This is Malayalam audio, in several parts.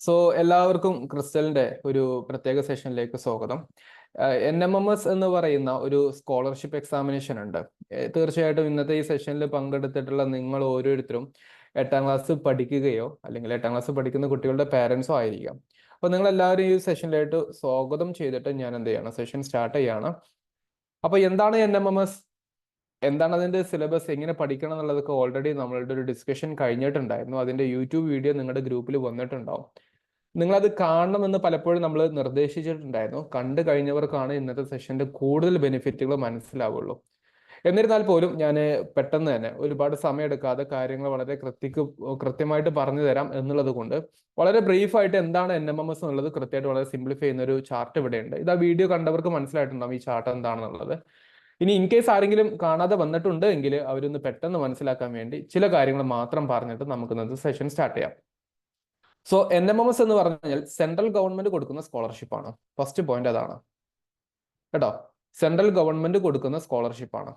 സോ എല്ലാവർക്കും ക്രിസ്റ്റലിന്റെ ഒരു പ്രത്യേക സെഷനിലേക്ക് സ്വാഗതം. NMMS എന്ന് പറയുന്ന ഒരു സ്കോളർഷിപ്പ് എക്സാമിനേഷൻ ഉണ്ട്. തീർച്ചയായിട്ടും ഇന്നത്തെ ഈ സെഷനിൽ പങ്കെടുത്തിട്ടുള്ള നിങ്ങൾ ഓരോരുത്തരും 8ാം ക്ലാസ് പഠിക്കുകയോ അല്ലെങ്കിൽ 8ാം ക്ലാസ് പഠിക്കുന്ന കുട്ടികളുടെ പാരൻസോ ആയിരിക്കാം. അപ്പോൾ നിങ്ങൾ എല്ലാവരും ഈ സെഷനിലായിട്ട് സ്വാഗതം ചെയ്തിട്ട് ഞാൻ എന്ത് ചെയ്യണം, സെഷൻ സ്റ്റാർട്ട് ചെയ്യാണ്. അപ്പോൾ എന്താണ് NMMS, എന്താണ് അതിന്റെ സിലബസ്, എങ്ങനെ പഠിക്കണം എന്നുള്ളതൊക്കെ ഓൾറെഡി നമ്മളുടെ ഒരു ഡിസ്കഷൻ കഴിഞ്ഞിട്ടുണ്ടായിരുന്നു. അതിന്റെ യൂട്യൂബ് വീഡിയോ നിങ്ങളുടെ ഗ്രൂപ്പിൽ വന്നിട്ടുണ്ടാവും. നിങ്ങളത് കാണണമെന്ന് പലപ്പോഴും നമ്മൾ നിർദ്ദേശിച്ചിട്ടുണ്ടായിരുന്നു. കണ്ടു കഴിഞ്ഞവർക്കാണ് ഇന്നത്തെ സെഷന്റെ കൂടുതൽ ബെനിഫിറ്റുകൾ മനസ്സിലാവുള്ളൂ. എന്നിരുന്നാൽ പോലും ഞാൻ പെട്ടെന്ന് തന്നെ ഒരുപാട് സമയം എടുക്കാതെ കാര്യങ്ങൾ വളരെ കൃത്യമായിട്ട് പറഞ്ഞു തരാം എന്നുള്ളത് കൊണ്ട് വളരെ ബ്രീഫായിട്ട് എന്താണ് NMMS എന്നുള്ളത് കൃത്യമായിട്ട് വളരെ സിംപ്ലിഫൈ ചെയ്യുന്ന ഒരു ചാർട്ട് ഇവിടെയുണ്ട്. ഇത് ആ വീഡിയോ കണ്ടവർക്ക് മനസ്സിലായിട്ടുണ്ടാവും ഈ ചാർട്ട് എന്താണെന്നുള്ളത്. ഇനി ഇൻ കേസ് ആരെങ്കിലും കാണാതെ വന്നിട്ടുണ്ട് എങ്കിൽ അവരൊന്ന് പെട്ടെന്ന് മനസ്സിലാക്കാൻ വേണ്ടി ചില കാര്യങ്ങൾ മാത്രം പറഞ്ഞിട്ട് നമുക്ക് ഇന്നത്തെ സെഷൻ സ്റ്റാർട്ട് ചെയ്യാം. സോ NMMS എന്ന് പറഞ്ഞാൽ സെൻട്രൽ ഗവൺമെന്റ് കൊടുക്കുന്ന സ്കോളർഷിപ്പ് ആണ്. ഫസ്റ്റ് പോയിന്റ് അതാണ് കേട്ടോ. സെൻട്രൽ ഗവൺമെന്റ് കൊടുക്കുന്ന സ്കോളർഷിപ്പ് ആണ്.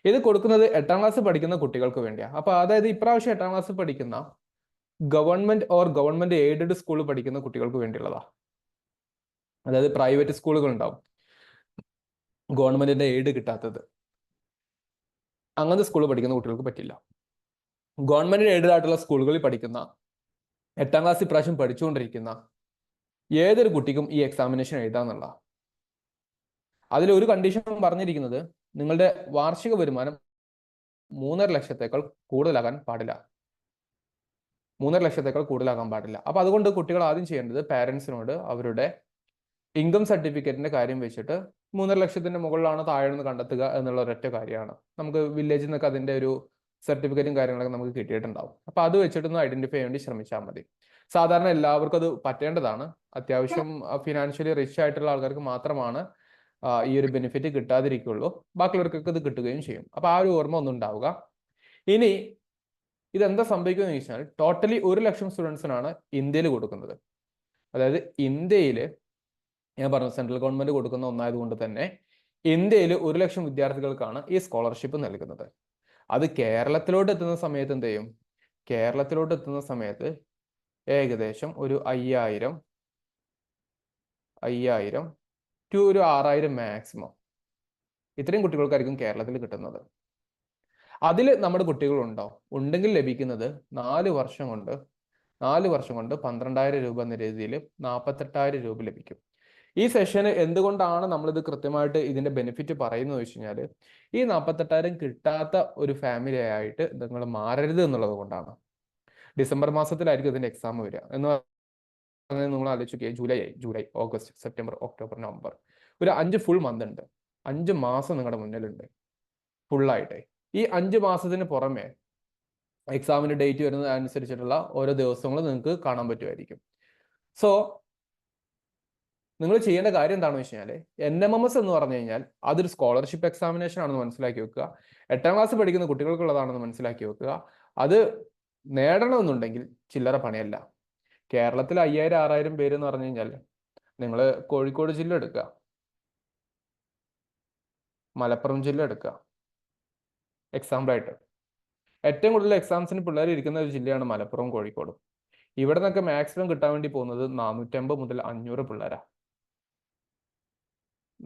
ഇത് കൊടുക്കുന്നത് 8ാം ക്ലാസ് പഠിക്കുന്ന കുട്ടികൾക്ക് വേണ്ടിയാണ്. അപ്പൊ അതായത് ഇപ്രാവശ്യം 8ാം ക്ലാസ് പഠിക്കുന്ന ഗവൺമെന്റ് എയ്ഡഡ് സ്കൂളിൽ പഠിക്കുന്ന കുട്ടികൾക്ക് വേണ്ടിയുള്ളതാ. അതായത് പ്രൈവറ്റ് സ്കൂളുകൾ ഉണ്ടാവും, ഗവൺമെന്റിന്റെ എയ്ഡ് കിട്ടാത്തത്, അങ്ങനത്തെ സ്കൂളിൽ പഠിക്കുന്ന കുട്ടികൾക്ക് പറ്റില്ല. ഗവൺമെന്റ് എയ്ഡഡ് ആയിട്ടുള്ള സ്കൂളുകളിൽ പഠിക്കുന്ന 8ാം ക്ലാസ് ഇപ്രാവശ്യം പഠിച്ചുകൊണ്ടിരിക്കുന്ന ഏതൊരു കുട്ടിക്കും ഈ എക്സാമിനേഷൻ എഴുതാന്നുള്ള. അതിലൊരു കണ്ടീഷൻ പറഞ്ഞിരിക്കുന്നത് നിങ്ങളുടെ വാർഷിക വരുമാനം 3.5 ലക്ഷത്തേക്കാൾ കൂടുതലാകാൻ പാടില്ല. 3.5 ലക്ഷത്തേക്കാൾ കൂടുതലാകാൻ പാടില്ല. അപ്പൊ അതുകൊണ്ട് കുട്ടികൾ ആദ്യം ചെയ്യേണ്ടത് പാരന്റ്സിനോട് അവരുടെ ഇൻകം സർട്ടിഫിക്കറ്റിന്റെ കാര്യം വെച്ചിട്ട് 3.5 ലക്ഷത്തിന്റെ മുകളിലാണ് താഴെന്ന് കണ്ടെത്തുക എന്നുള്ള ഒരൊറ്റ കാര്യമാണ്. നമുക്ക് വില്ലേജിൽ നിന്നൊക്കെ അതിന്റെ ഒരു സർട്ടിഫിക്കറ്റും കാര്യങ്ങളൊക്കെ നമുക്ക് കിട്ടിയിട്ടുണ്ടാവും. അപ്പൊ അത് വെച്ചിട്ടൊന്ന് ഐഡന്റിഫൈ ചെയ്യാൻ വേണ്ടി ശ്രമിച്ചാൽ മതി. സാധാരണ എല്ലാവർക്കും അത് പറ്റേണ്ടതാണ്. അത്യാവശ്യം ഫിനാൻഷ്യലി റിച്ച് ആയിട്ടുള്ള ആൾക്കാർക്ക് മാത്രമാണ് ഈ ഒരു ബെനിഫിറ്റ് കിട്ടാതിരിക്കുള്ളൂ. ബാക്കിയുള്ളവർക്കൊക്കെ ഇത് കിട്ടുകയും ചെയ്യും. അപ്പൊ ആ ഒരു ഓർമ്മ ഒന്നും ഉണ്ടാവുക. ഇനി ഇതെന്താ സംഭവിക്കുന്നത് ചോദിച്ചാൽ ടോട്ടലി 1 ലക്ഷം സ്റ്റുഡൻസിനാണ് ഇന്ത്യയിൽ കൊടുക്കുന്നത്. അതായത് ഇന്ത്യയിൽ ഞാൻ പറഞ്ഞു സെൻട്രൽ ഗവൺമെന്റ് കൊടുക്കുന്ന ഒന്നായതുകൊണ്ട് തന്നെ ഇന്ത്യയിൽ 1 ലക്ഷം വിദ്യാർത്ഥികൾക്കാണ് ഈ സ്കോളർഷിപ്പ് നൽകുന്നത്. അത് കേരളത്തിലോട്ട് എത്തുന്ന സമയത്ത് എന്ത് ചെയ്യും? കേരളത്തിലോട്ട് എത്തുന്ന സമയത്ത് ഏകദേശം ഒരു 5,000 ടു ഒരു 6,000 മാക്സിമം, ഇത്രയും കുട്ടികൾക്കായിരിക്കും കേരളത്തിൽ കിട്ടുന്നത്. അതിൽ നമ്മുടെ കുട്ടികളുണ്ടോ? ഉണ്ടെങ്കിൽ ലഭിക്കുന്നത് 4 വർഷം കൊണ്ട് 12,000 രൂപ എന്ന രീതിയിൽ 48,000 രൂപ ലഭിക്കും. ഈ സെഷന് എന്തുകൊണ്ടാണ് നമ്മളിത് കൃത്യമായിട്ട് ഇതിന്റെ ബെനിഫിറ്റ് പറയുന്നത് വെച്ച് കഴിഞ്ഞാൽ ഈ 48,000 കിട്ടാത്ത ഒരു ഫാമിലി ആയിട്ട് നിങ്ങൾ മാറരുത് എന്നുള്ളത് കൊണ്ടാണ്. ഡിസംബർ മാസത്തിലായിരിക്കും ഇതിന്റെ എക്സാം വരിക എന്ന് പറഞ്ഞാൽ നിങ്ങൾ ആലോചിക്കുക, July August September October November, ഒരു 5 ഫുൾ മന്ത് ഉണ്ട്. 5 മാസം നിങ്ങളുടെ മുന്നിലുണ്ട് ഫുള്ളായിട്ട്. ഈ 5 മാസത്തിന് പുറമെ എക്സാമിന്റെ ഡേറ്റ് വരുന്നത് അനുസരിച്ചിട്ടുള്ള ഓരോ ദിവസങ്ങളും നിങ്ങൾക്ക് കാണാൻ പറ്റുമായിരിക്കും. സോ നിങ്ങൾ ചെയ്യേണ്ട കാര്യം എന്താണെന്ന് വെച്ച് കഴിഞ്ഞാൽ NMMS എന്ന് പറഞ്ഞു കഴിഞ്ഞാൽ അതൊരു സ്കോളർഷിപ്പ് എക്സാമിനേഷൻ ആണെന്ന് മനസ്സിലാക്കി വെക്കുക. 8ാം ക്ലാസ് പഠിക്കുന്ന കുട്ടികൾക്കുള്ളതാണെന്ന് മനസ്സിലാക്കി വെക്കുക. അത് നേടണമെന്നുണ്ടെങ്കിൽ ചില്ലറ പണിയല്ല. കേരളത്തിൽ 5,000-6,000 പേര് എന്ന് പറഞ്ഞു കഴിഞ്ഞാൽ നിങ്ങൾ കോഴിക്കോട് ജില്ല എടുക്കുക, മലപ്പുറം ജില്ല എടുക്കുക എക്സാമ്പിളായിട്ട്. ഏറ്റവും കൂടുതൽ എക്സാംസിന് പിള്ളേർ ഇരിക്കുന്ന ഒരു ജില്ലയാണ് മലപ്പുറം കോഴിക്കോടും. ഇവിടെ നിന്നൊക്കെ മാക്സിമം കിട്ടാൻ വേണ്ടി പോകുന്നത് 450 മുതൽ 500 പിള്ളേരാ.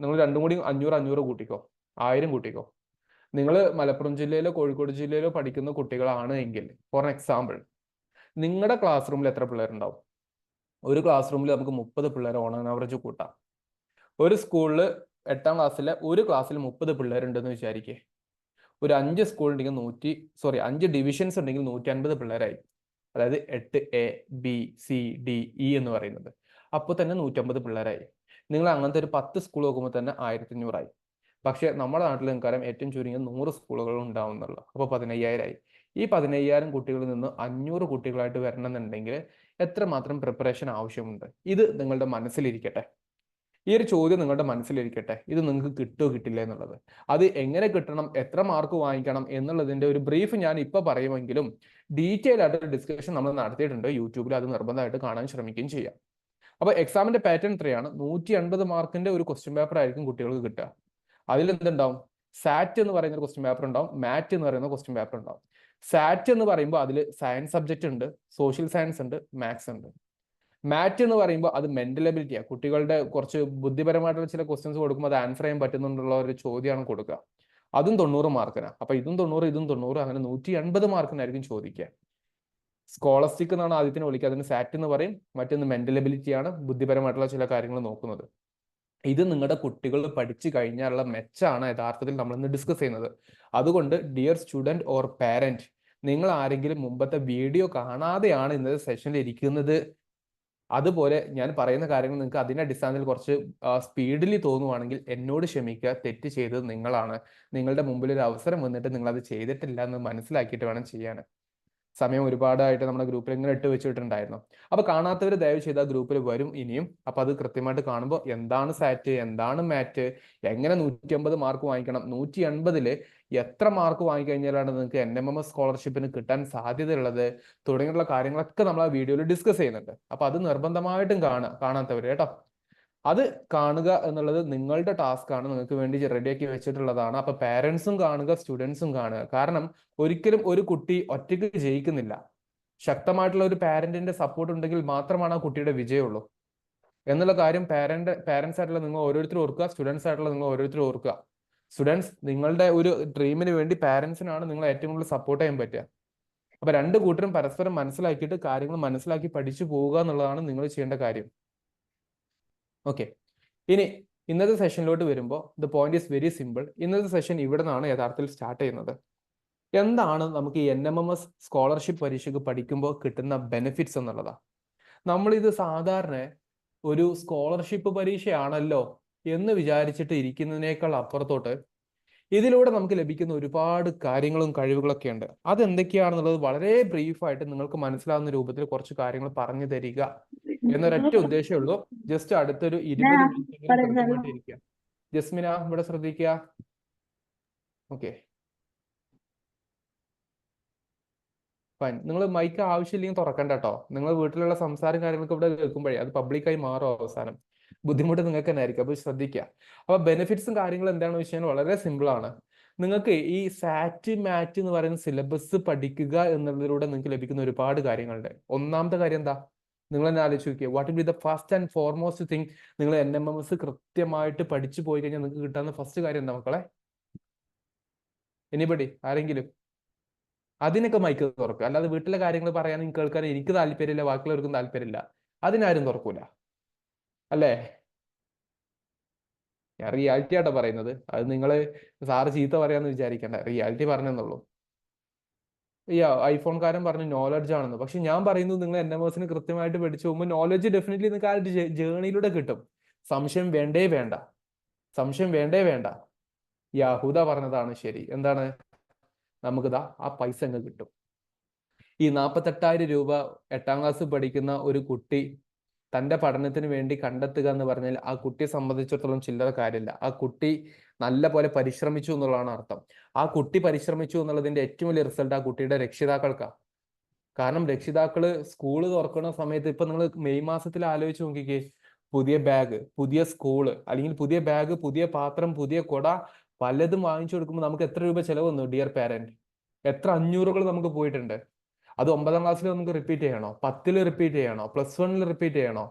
നിങ്ങൾ രണ്ടും കൂടി 500 കൂട്ടിക്കോ, 1000 കൂട്ടിക്കോ. നിങ്ങൾ മലപ്പുറം ജില്ലയിലോ കോഴിക്കോട് ജില്ലയിലോ പഠിക്കുന്ന കുട്ടികളാണ് എങ്കിൽ ഫോർ എക്സാമ്പിൾ നിങ്ങളുടെ ക്ലാസ് റൂമിൽ എത്ര പിള്ളേരുണ്ടാവും? ഒരു ക്ലാസ് റൂമിൽ നമുക്ക് 30 പിള്ളേർ ഓൺ ആവറേജ് കൂട്ടാം. ഒരു സ്കൂളിൽ 8ാം ക്ലാസ്സിലെ ഒരു ക്ലാസ്സിൽ 30 പിള്ളേരുണ്ടെന്ന് വിചാരിക്കേ. ഒരു 5 സ്കൂൾ ഉണ്ടെങ്കിൽ 5 ഡിവിഷൻസ് ഉണ്ടെങ്കിൽ 150 പിള്ളേരായി. അതായത് 8A B C D E എന്ന് പറയുന്നത്. അപ്പോൾ തന്നെ 150 പിള്ളേരായി. നിങ്ങൾ അങ്ങനത്തെ ഒരു 10 സ്കൂൾ നോക്കുമ്പോൾ തന്നെ 1,500 ആയി. പക്ഷെ നമ്മുടെ നാട്ടിൽ നിൽക്കാരം ഏറ്റവും ചുരുങ്ങിയ 100 സ്കൂളുകൾ ഉണ്ടാവുന്നുള്ളൂ. അപ്പോൾ 15,000 ആയി. ഈ 15,000 കുട്ടികളിൽ നിന്ന് 500 കുട്ടികളായിട്ട് വരണമെന്നുണ്ടെങ്കിൽ എത്രമാത്രം പ്രിപ്പറേഷൻ ആവശ്യമുണ്ട്? ഇത് നിങ്ങളുടെ മനസ്സിലിരിക്കട്ടെ. ഈ ഒരു ചോദ്യം നിങ്ങളുടെ മനസ്സിലിരിക്കട്ടെ. ഇത് നിങ്ങൾക്ക് കിട്ടുമോ കിട്ടില്ല എന്നുള്ളത്. അത് എങ്ങനെ കിട്ടണം, എത്ര മാർക്ക് വാങ്ങിക്കണം എന്നുള്ളതിന്റെ ഒരു ബ്രീഫ് ഞാൻ ഇപ്പൊ പറയുമെങ്കിലും ഡീറ്റെയിൽ ആയിട്ട് ഡിസ്കഷൻ നമ്മൾ നടത്തിയിട്ടുണ്ട് യൂട്യൂബിൽ. അത് നിർബന്ധമായിട്ട് കാണാൻ ശ്രമിക്കുകയും ചെയ്യാം. അപ്പൊ എക്സാമിന്റെ പാറ്റേൺ ഇത്രയാണ്. 180 മാർക്കിന്റെ ഒരു ക്വസ്റ്റ്യൻ പേപ്പർ ആയിരിക്കും കുട്ടികൾക്ക് കിട്ടുക. അതിൽ എന്തുണ്ടാവും? സാറ്റ് എന്ന് പറയുന്ന ഒരു ക്വസ്റ്റ്യൻ പേപ്പർ ഉണ്ടാവും, മാറ്റ് എന്ന് പറയുന്ന ക്വസ്റ്റ്യൻ പേപ്പർ ഉണ്ടാവും. സാറ്റ് എന്ന് പറയുമ്പോൾ അതിൽ സയൻസ് സബ്ജക്റ്റ് ഉണ്ട്, സോഷ്യൽ സയൻസ് ഉണ്ട്, മാത്സ് ഉണ്ട്. മാറ്റ് എന്ന് പറയുമ്പോൾ അത് മെന്റൽ എബിലിറ്റിയാണ്. കുട്ടികളുടെ കുറച്ച് ബുദ്ധിപരമായിട്ടുള്ള ചില ക്വസ്റ്റ്യൻസ് കൊടുക്കുമ്പോൾ അത് ആൻസർ ചെയ്യാൻ പറ്റുന്നുള്ള ഒരു ചോദ്യമാണ് കൊടുക്കുക. അതും 90 മാർക്കിനാണ്. അപ്പൊ ഇതും 90 ഇതും 90, അങ്ങനെ 180 മാർക്കിനായിരിക്കും ചോദിക്കുക. സ്കോളസ്റ്റിക് എന്നാണ് ആദ്യത്തിന് വിളിക്കുക. അതിന് സാറ്റ് എന്ന് പറയും. മറ്റൊന്ന് മെന്റൽ എബിലിറ്റിയാണ്, ബുദ്ധിപരമായിട്ടുള്ള ചില കാര്യങ്ങൾ നോക്കുന്നത്. ഇത് നിങ്ങളുടെ കുട്ടികൾ പഠിച്ചു കഴിഞ്ഞാലുള്ള മെച്ചാണ് യഥാർത്ഥത്തിൽ നമ്മൾ ഇന്ന് ഡിസ്കസ് ചെയ്യുന്നത്. അതുകൊണ്ട് ഡിയർ സ്റ്റുഡൻറ് ഓർ പാരന്റ്, നിങ്ങൾ ആരെങ്കിലും മുമ്പത്തെ വീഡിയോ കാണാതെയാണ് ഇന്നത്തെ സെഷനിൽ ഇരിക്കുന്നത്, അതുപോലെ ഞാൻ പറയുന്ന കാര്യങ്ങൾ നിങ്ങൾക്ക് അതിന്റെ അടിസ്ഥാനത്തിൽ കുറച്ച് സ്പീഡിൽ തോന്നുവാണെങ്കിൽ എന്നോട് ക്ഷമിക്കുക. തെറ്റ് ചെയ്തത് നിങ്ങളാണ്. നിങ്ങളുടെ മുമ്പിൽ ഒരു അവസരം വന്നിട്ട് നിങ്ങൾ അത് ചെയ്തിട്ടില്ല എന്ന് മനസ്സിലാക്കിയിട്ട് വേണം ചെയ്യാൻ. സമയം ഒരുപാടായിട്ട് നമ്മുടെ ഗ്രൂപ്പിൽ ഇങ്ങനെ ഇട്ട് വെച്ചിട്ടുണ്ടായിരുന്നു. അപ്പൊ കാണാത്തവർ ദയവ് ചെയ്ത് ആ ഗ്രൂപ്പിൽ വരും ഇനിയും. അപ്പൊ അത് കൃത്യമായിട്ട് കാണുമ്പോൾ എന്താണ് സാറ്റ്, എന്താണ് മാറ്റ്, എങ്ങനെ 150 മാർക്ക് വാങ്ങിക്കണം, 180 എത്ര മാർക്ക് വാങ്ങിക്കഴിഞ്ഞാലാണ് നിങ്ങൾക്ക് NMMS സ്കോളർഷിപ്പിന് കിട്ടാൻ സാധ്യതയുള്ളത്, തുടങ്ങിയുള്ള കാര്യങ്ങളൊക്കെ നമ്മൾ ആ വീഡിയോയിൽ ഡിസ്കസ് ചെയ്യുന്നുണ്ട്. അപ്പൊ അത് നിർബന്ധമായിട്ടും കാണാത്തവർ കേട്ടോ. അത് കാണുക എന്നുള്ളത് നിങ്ങളുടെ ടാസ്ക് ആണ്, നിങ്ങൾക്ക് വേണ്ടി റെഡിയാക്കി വെച്ചിട്ടുള്ളതാണ്. അപ്പൊ പാരന്റ്സും കാണുക, സ്റ്റുഡൻസും കാണുക. കാരണം ഒരിക്കലും ഒരു കുട്ടി ഒറ്റയ്ക്ക് ജയിക്കുന്നില്ല. ശക്തമായിട്ടുള്ള ഒരു പാരന്റിന്റെ സപ്പോർട്ട് ഉണ്ടെങ്കിൽ മാത്രമാണ് ആ കുട്ടിയുടെ വിജയമുള്ളൂ എന്നുള്ള കാര്യം പാരന്റ്സ് ആയിട്ടുള്ള നിങ്ങൾ ഓരോരുത്തരും ഓർക്കുക, സ്റ്റുഡൻസ് ആയിട്ടുള്ള നിങ്ങൾ ഓരോരുത്തരും ഓർക്കുക. സ്റ്റുഡൻസ്, നിങ്ങളുടെ ഒരു ഡ്രീമിന് വേണ്ടി പാരന്റ്സിനാണ് നിങ്ങൾ ഏറ്റവും കൂടുതൽ സപ്പോർട്ട് ചെയ്യാൻ പറ്റുക. അപ്പൊ രണ്ട് കൂട്ടരും പരസ്പരം മനസ്സിലാക്കിയിട്ട് കാര്യങ്ങൾ മനസ്സിലാക്കി പഠിച്ചു പോവുക എന്നുള്ളതാണ് നിങ്ങൾ ചെയ്യേണ്ട കാര്യം. ഓക്കെ, ഇനി ഇന്നത്തെ സെഷനിലോട്ട് വരുമ്പോൾ the point is very simple. ഇന്നത്തെ സെഷൻ ഇവിടെ നിന്നാണ് യഥാർത്ഥത്തിൽ സ്റ്റാർട്ട് ചെയ്യുന്നത്. എന്താണ് നമുക്ക് ഈ NMMS സ്കോളർഷിപ്പ് പരീക്ഷയ്ക്ക് പഠിക്കുമ്പോൾ കിട്ടുന്ന ബെനിഫിറ്റ്സ് എന്നുള്ളതാ. നമ്മളിത് സാധാരണ ഒരു സ്കോളർഷിപ്പ് പരീക്ഷയാണല്ലോ എന്ന് വിചാരിച്ചിട്ട് ഇരിക്കുന്നതിനേക്കാൾ അപ്പുറത്തോട്ട് ഇതിലൂടെ നമുക്ക് ലഭിക്കുന്ന ഒരുപാട് കാര്യങ്ങളും കഴിവുകളൊക്കെ ഉണ്ട്. അതെന്തൊക്കെയാണെന്നുള്ളത് വളരെ ബ്രീഫായിട്ട് നിങ്ങൾക്ക് മനസ്സിലാവുന്ന രൂപത്തിൽ കുറച്ച് കാര്യങ്ങൾ പറഞ്ഞു തരിക എന്നൊരൊറ്റ ഉദ്ദേശമേ ഉള്ളൂ. ജസ്റ്റ് അടുത്തൊരു 20 മിനിറ്റ് കൃത്യമായിട്ട് ഇരിക്കുക. ജസ്മിന ഇവിടെ ശ്രദ്ധിക്കുക. Okay, fine. നിങ്ങൾ മൈക്ക് ആവശ്യമില്ലെങ്കിൽ തുറക്കണ്ട കേട്ടോ. നിങ്ങൾ വീട്ടിലുള്ള സംസാരം കാര്യങ്ങളൊക്കെ ഇവിടെ കേൾക്കുമ്പോഴേ അത് പബ്ലിക്കായി മാറും അവസാനം. ബുദ്ധിമുട്ട് നിങ്ങൾക്ക് തന്നെ ആയിരിക്കും. അപ്പൊ ശ്രദ്ധിക്കുക. അപ്പൊ ബെനിഫിറ്റ്സും കാര്യങ്ങളും എന്താണെന്ന് വെച്ച് കഴിഞ്ഞാൽ വളരെ സിമ്പിൾ ആണ്. നിങ്ങൾക്ക് ഈ സാറ്റ് മാറ്റ് എന്ന് പറയുന്ന സിലബസ് പഠിക്കുക എന്നുള്ളതിലൂടെ നിങ്ങൾക്ക് ലഭിക്കുന്ന ഒരുപാട് കാര്യങ്ങളുണ്ട്. ഒന്നാമത്തെ കാര്യം എന്താ, നിങ്ങൾ തന്നെ ആലോചിച്ച് നോക്കിയേ. What will be the first and foremost thing? നിങ്ങൾ NMMS കൃത്യമായിട്ട് പഠിച്ചു പോയി കഴിഞ്ഞാൽ നിങ്ങൾക്ക് കിട്ടാവുന്ന ഫസ്റ്റ് കാര്യം എന്താ മക്കളെ? എനിബഡി, ആരെങ്കിലും? അതിനൊക്കെ മൈക്ക് തുറക്കുക. അല്ലാതെ വീട്ടിലെ കാര്യങ്ങൾ പറയാനും കേൾക്കാനും എനിക്ക് താല്പര്യമില്ല, ബാക്കിയുള്ളവർക്കും താല്പര്യമില്ല, അതിനാരും തുറക്കൂല അല്ലേ? ഞാൻ റിയാലിറ്റി ആട്ടോ പറയുന്നത്. അത് നിങ്ങൾ സാറ് ചീത്ത പറയാന്ന് വിചാരിക്കണ്ട, റിയാലിറ്റി പറഞ്ഞെന്നുള്ളൂ. ഈ ഐഫോൺകാരൻ പറഞ്ഞു നോളജ് ആണെന്ന്. പക്ഷെ ഞാൻ പറയുന്നത് നിങ്ങൾ NMMSന് കൃത്യമായിട്ട് പഠിച്ചു പോകുമ്പോൾ നോളജ് ഡെഫിനറ്റ്ലി നിങ്ങൾക്ക് ആ ജേണിയിലൂടെ കിട്ടും. സംശയം വേണ്ടേ വേണ്ട, സംശയം വേണ്ടേ വേണ്ട. യാഹൂദ പറഞ്ഞതാണ് ശരി. എന്താണ്? നമുക്കിതാ ആ പൈസ അങ്ങ് കിട്ടും. ഈ 48,000 രൂപ 8ാം ക്ലാസ് പഠിക്കുന്ന ഒരു കുട്ടി തന്റെ പഠനത്തിന് വേണ്ടി കണ്ടെത്തുക എന്ന് പറഞ്ഞാൽ ആ കുട്ടിയെ സംബന്ധിച്ചിടത്തോളം ചില്ലറ കാര്യമില്ല. ആ കുട്ടി നല്ല പോലെ പരിശ്രമിച്ചു എന്നുള്ളതാണ് അർത്ഥം. ആ കുട്ടി പരിശ്രമിച്ചു എന്നുള്ളതിന്റെ ഏറ്റവും വലിയ റിസൾട്ട് ആ കുട്ടിയുടെ രക്ഷിതാക്കൾക്കാണ്. കാരണം രക്ഷിതാക്കള് സ്കൂള് തുറക്കുന്ന സമയത്ത്, ഇപ്പൊ നിങ്ങൾ മെയ് മാസത്തിൽ ആലോചിച്ച് നോക്കിക്കേ, പുതിയ ബാഗ്, പുതിയ സ്കൂള്, അല്ലെങ്കിൽ പുതിയ ബാഗ്, പുതിയ പാത്രം, പുതിയ കൊട, പലതും വാങ്ങിച്ചു കൊടുക്കുമ്പോൾ നമുക്ക് എത്ര രൂപ ചെലവ് വന്നു ഡിയർ പാരന്റ്? എത്ര 500കൾ നമുക്ക് പോയിട്ടുണ്ട്. അത് 9ാം ക്ലാസ്സിൽ നമുക്ക് റിപ്പീറ്റ് ചെയ്യണോ? 10ൽ റിപ്പീറ്റ് ചെയ്യണോ? +1ൽ റിപ്പീറ്റ് ചെയ്യണോ?